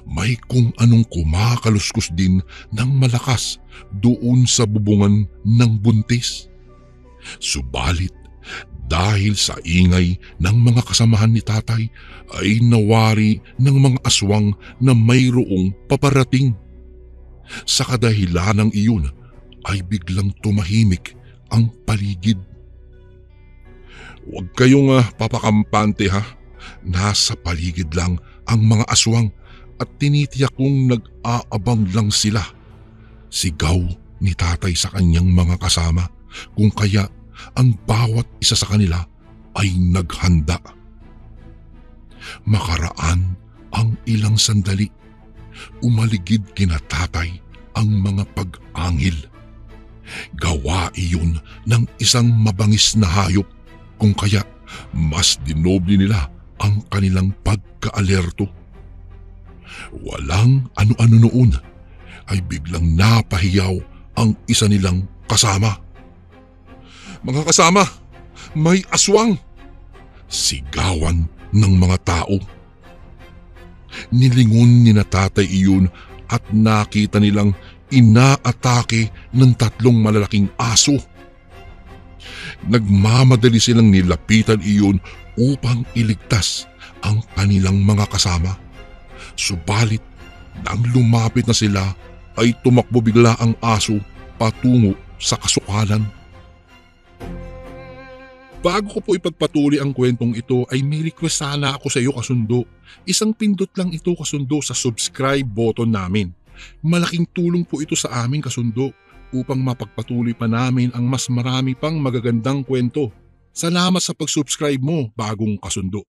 May kung anong kumakaluskos din ng malakas doon sa bubungan ng buntis. Subalit dahil sa ingay ng mga kasamahan ni tatay ay nawari ng mga aswang na mayroong paparating. Sa kadahilanang iyon ay biglang tumahimik ang paligid. Huwag kayong papakampante ha. Nasa paligid lang ang mga aswang at tinitiyak kong nag-aabang lang sila. Sigaw ni tatay sa kanyang mga kasama kung kaya ang bawat isa sa kanila ay naghanda. Makaraan ang ilang sandali. Umaligid kina tatay ang mga pag-angil. Gawa iyon ng isang mabangis na hayop kung kaya mas dinoble nila ang kanilang pagka-alerto. Walang ano-ano noon ay biglang napahiyaw ang isa nilang kasama. Mga kasama, may aswang! Sigawan ng mga tao. Nilingon ni na tatay iyon at nakita nilang inaatake ng 3 malalaking aso. Nagmamadali silang nilapitan iyon upang iligtas ang kanilang mga kasama. Subalit nang lumapit na sila ay tumakbo bigla ang aso patungo sa kasukalan. Bago ko po ipagpatuloy ang kwentong ito ay may request sana ako sa iyo kasundo. Isang pindot lang ito kasundo sa subscribe button namin. Malaking tulong po ito sa amin kasundo upang mapagpatuloy pa namin ang mas marami pang magagandang kwento. Salamat sa pag-subscribe mo, bagong kasundo.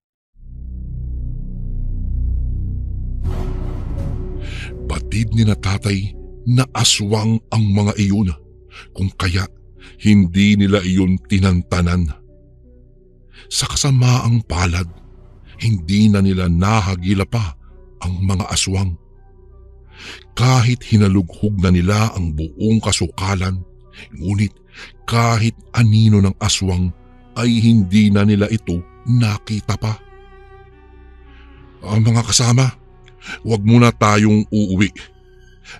Batid ni na tatay na aswang ang mga iyon, kung kaya hindi nila iyon tinantanan. Sa kasamaang palad, hindi na nila nahagila pa ang mga aswang. Kahit hinalughog na nila ang buong kasukalan, ngunit kahit anino ng aswang ay hindi na nila ito nakita pa. Mga kasama, huwag muna tayong uuwi.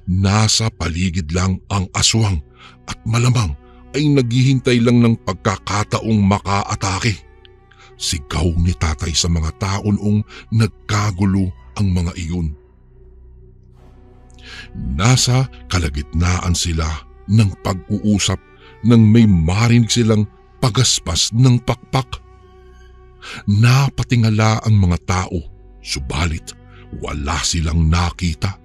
Nasa paligid lang ang aswang at malamang ay naghihintay lang ng pagkakataong makaatake. Sigaw ni tatay sa mga tao noong nagkagulo ang mga iyon. Nasa kalagitnaan sila ng pag-uusap nang may marinig silang pagaspas ng pakpak. Napatingala ang mga tao, subalit wala silang nakita.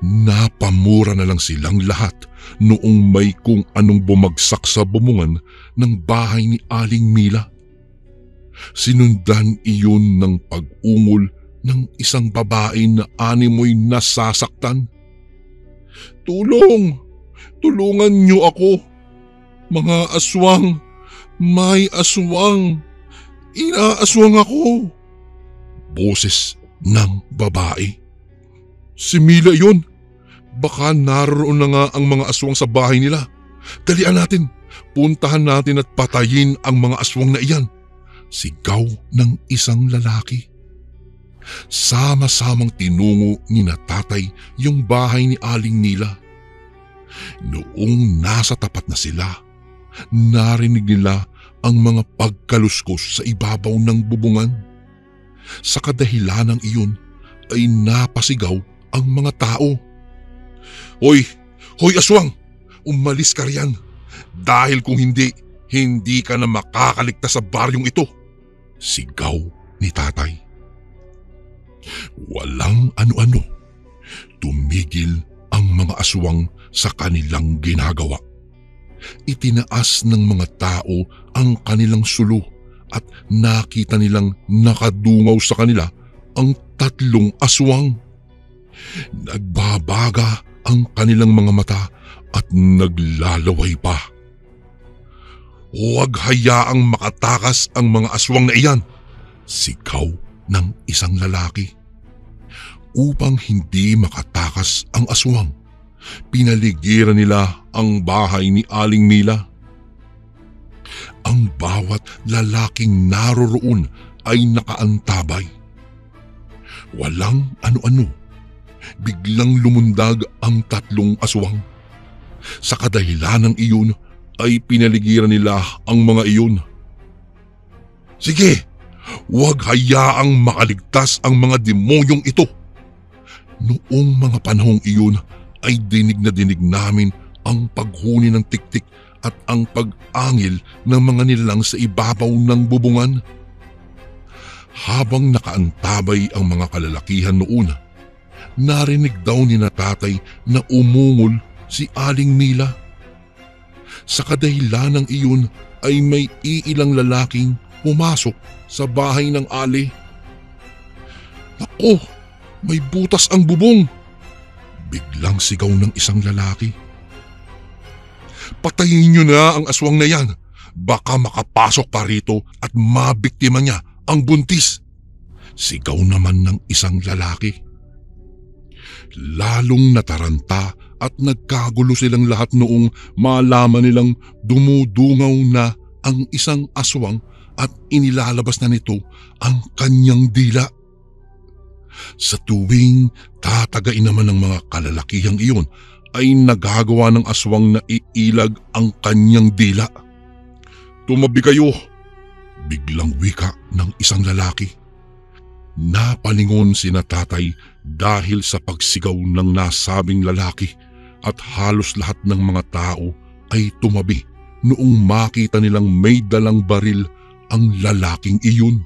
Napamura na lang silang lahat noong may kung anong bumagsak sa bumungan ng bahay ni Aling Mila. Sinundan iyon ng pag-ungol ng isang babae na animoy nasasaktan. Tulong! Tulungan niyo ako! Mga aswang! May aswang! Inaaswang ako! boses ng babae. Si Mila yun! Baka naroon na nga ang mga aswang sa bahay nila. Dalian natin! Puntahan natin at patayin ang mga aswang na iyan! Sigaw ng isang lalaki. Sama-samang tinungo ni na tatay yung bahay ni Aling Mila. Noong nasa tapat na sila, narinig nila ang mga pagkaluskos sa ibabaw ng bubungan. Sa kadahilanang iyon ay napasigaw ang mga tao. Hoy! Hoy aswang! Umalis ka riyan! Dahil kung hindi, hindi ka na makakaligtas sa baryong ito! Sigaw ni tatay. Walang ano-ano. Tumigil ang mga aswang sa kanilang ginagawa. Itinaas ng mga tao ang kanilang sulo at nakita nilang nakadungaw sa kanila ang 3 aswang. Nagbabaga ang kanilang mga mata at naglalaway pa. Huwag hayaang makatakas ang mga aswang na iyan! Sigaw ng isang lalaki. Upang hindi makatakas ang aswang, pinaligiran nila ang bahay ni Aling Mila. Ang bawat lalaking naroroon ay nakaantabay. Walang ano-ano. Biglang lumundag ang 3 aswang. Sa kadahilanang iyon ay pinaligiran nila ang mga iyon. Sige! Huwag hayaang makaligtas ang mga demonyong ito! Noong mga panahong iyon ay dinig na dinig namin ang paghuni ng tiktik at ang pag-angil ng mga nilalang sa ibabaw ng bubungan. Habang nakaantabay ang mga kalalakihan noon, narinig daw ni na tatay na umungol si Aling Mila. Sa kadahilanang iyon ay may iilang lalaking pumasok sa bahay ng Ali. Naku! May butas ang bubong! Biglang sigaw ng isang lalaki. Patayin niyo na ang aswang na yan! Baka makapasok pa rito at mabiktima niya ang buntis! Sigaw naman ng isang lalaki. Lalong nataranta at nagkagulo silang lahat noong malaman nilang dumudungaw na ang isang aswang at inilalabas na nito ang kanyang dila. Sa tuwing tatagain naman ng mga kalalakihang iyon ay nagagawa ng aswang na iilag ang kanyang dila. Tumabi kayo! Biglang wika ng isang lalaki. Napalingon si na tatay dahil sa pagsigaw ng nasabing lalaki at halos lahat ng mga tao ay tumabi noong makita nilang may dalang baril ang lalaking iyon.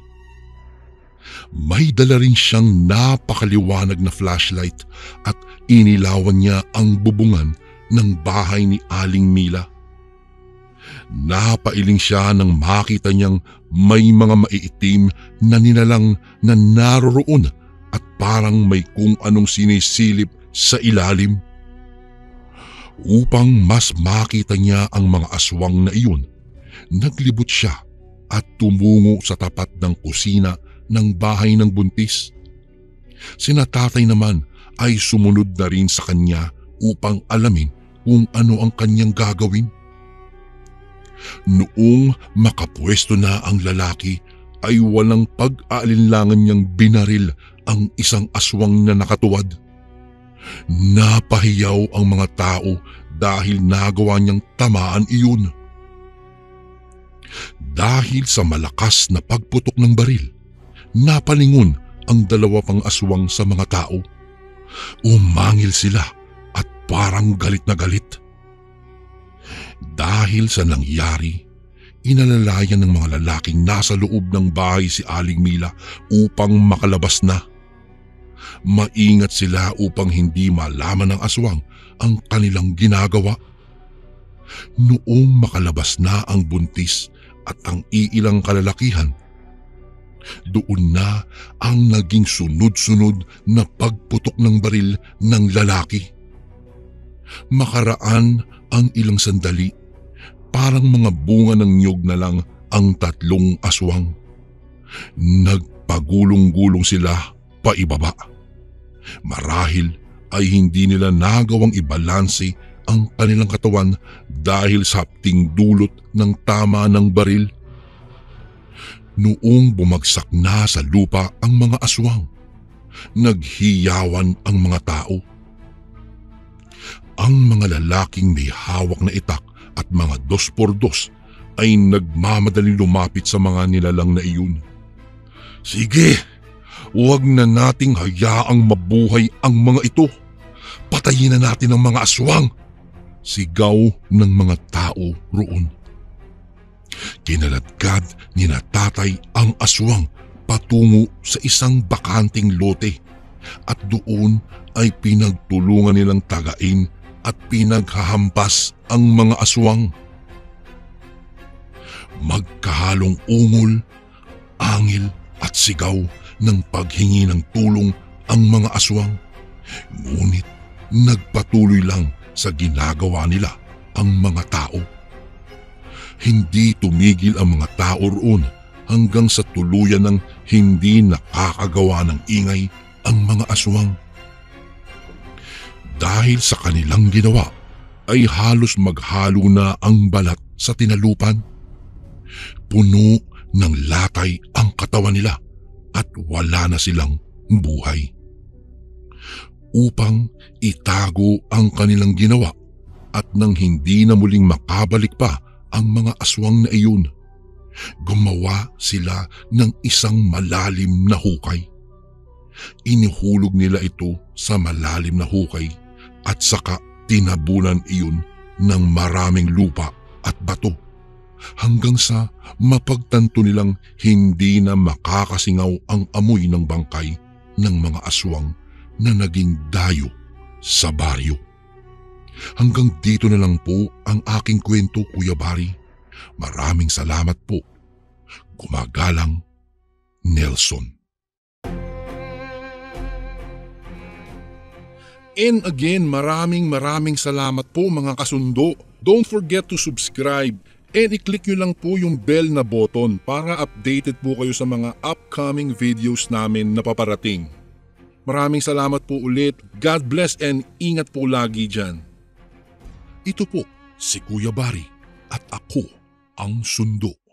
May dala rin siyang napakaliwanag na flashlight at inilawan niya ang bubungan ng bahay ni Aling Mila. Napailing siya nang makita niyang may mga maiitim na nilalang na naroroon at parang may kung anong sinisilip sa ilalim. Upang mas makita niya ang mga aswang na iyon, naglibot siya at tumungo sa tapat ng kusina ng bahay ng buntis. Sina tatay naman ay sumunod na rin sa kanya upang alamin kung ano ang kanyang gagawin. Noong makapwesto na ang lalaki ay walang pag-aalinlangan niyang binaril ang isang aswang na nakatuwad. Napahiyaw ang mga tao dahil nagawa niyang tamaan iyon. Dahil sa malakas na pagputok ng baril, napalingon ang 2 pang aswang sa mga tao. Umangil sila at parang galit na galit. Dahil sa nangyari, inalalayan ng mga lalaking nasa loob ng bahay si Aling Mila upang makalabas na. Maingat sila upang hindi malaman ng aswang ang kanilang ginagawa. Noong makalabas na ang buntis at ang iilang kalalakihan, doon na ang naging sunod-sunod na pagputok ng baril ng lalaki. Makaraan ang ilang sandali, parang mga bunga ng niyog na lang ang 3 aswang. pagulong-gulong sila paibaba. Marahil ay hindi nila nagawang ibalanse ang kanilang katawan dahil sa hapting dulot ng tama ng baril. Noong bumagsak na sa lupa ang mga aswang, naghiyawan ang mga tao. Ang mga lalaking may hawak na itak at mga 2x2 ay nagmamadaling lumapit sa mga nilalang na iyon. "Sige, huwag na nating hayaang mabuhay ang mga ito. Patayin na natin ang mga aswang!" sigaw ng mga tao roon. Kinaladkad ni na tatay ang aswang patungo sa isang bakanting lote at doon ay pinagtulungan nilang tagain at pinaghahampas ang mga aswang. Magkahalong ungol, angil at sigaw ng paghingi ng tulong ang mga aswang. Ngunit nagpatuloy lang sa ginagawa nila ang mga tao. Hindi tumigil ang mga tao roon hanggang sa tuluyan ng hindi nakakagawa ng ingay ang mga aswang. Dahil sa kanilang ginawa ay halos maghalo na ang balat sa tinalupan. Puno ng latay ang katawan nila at wala na silang buhay. Upang itago ang kanilang ginawa at nang hindi na muling makabalik pa ang mga aswang na iyon, gumawa sila ng isang malalim na hukay. Inihulog nila ito sa malalim na hukay at saka tinabunan iyon ng maraming lupa at bato hanggang sa mapagtanto nilang hindi na makakasingaw ang amoy ng bangkay ng mga aswang na naging dayo sa baryo. Hanggang dito na lang po ang aking kwento, Kuya Bari. Maraming salamat po. Gumagalang, Nelson. And again, maraming salamat po mga kasundo. Don't forget to subscribe and i-click nyo lang po yung bell na button para updated po kayo sa mga upcoming videos namin na paparating. Maraming salamat po ulit. God bless and ingat po lagi dyan. Ito po si Kuya Bari at ako ang Sundo.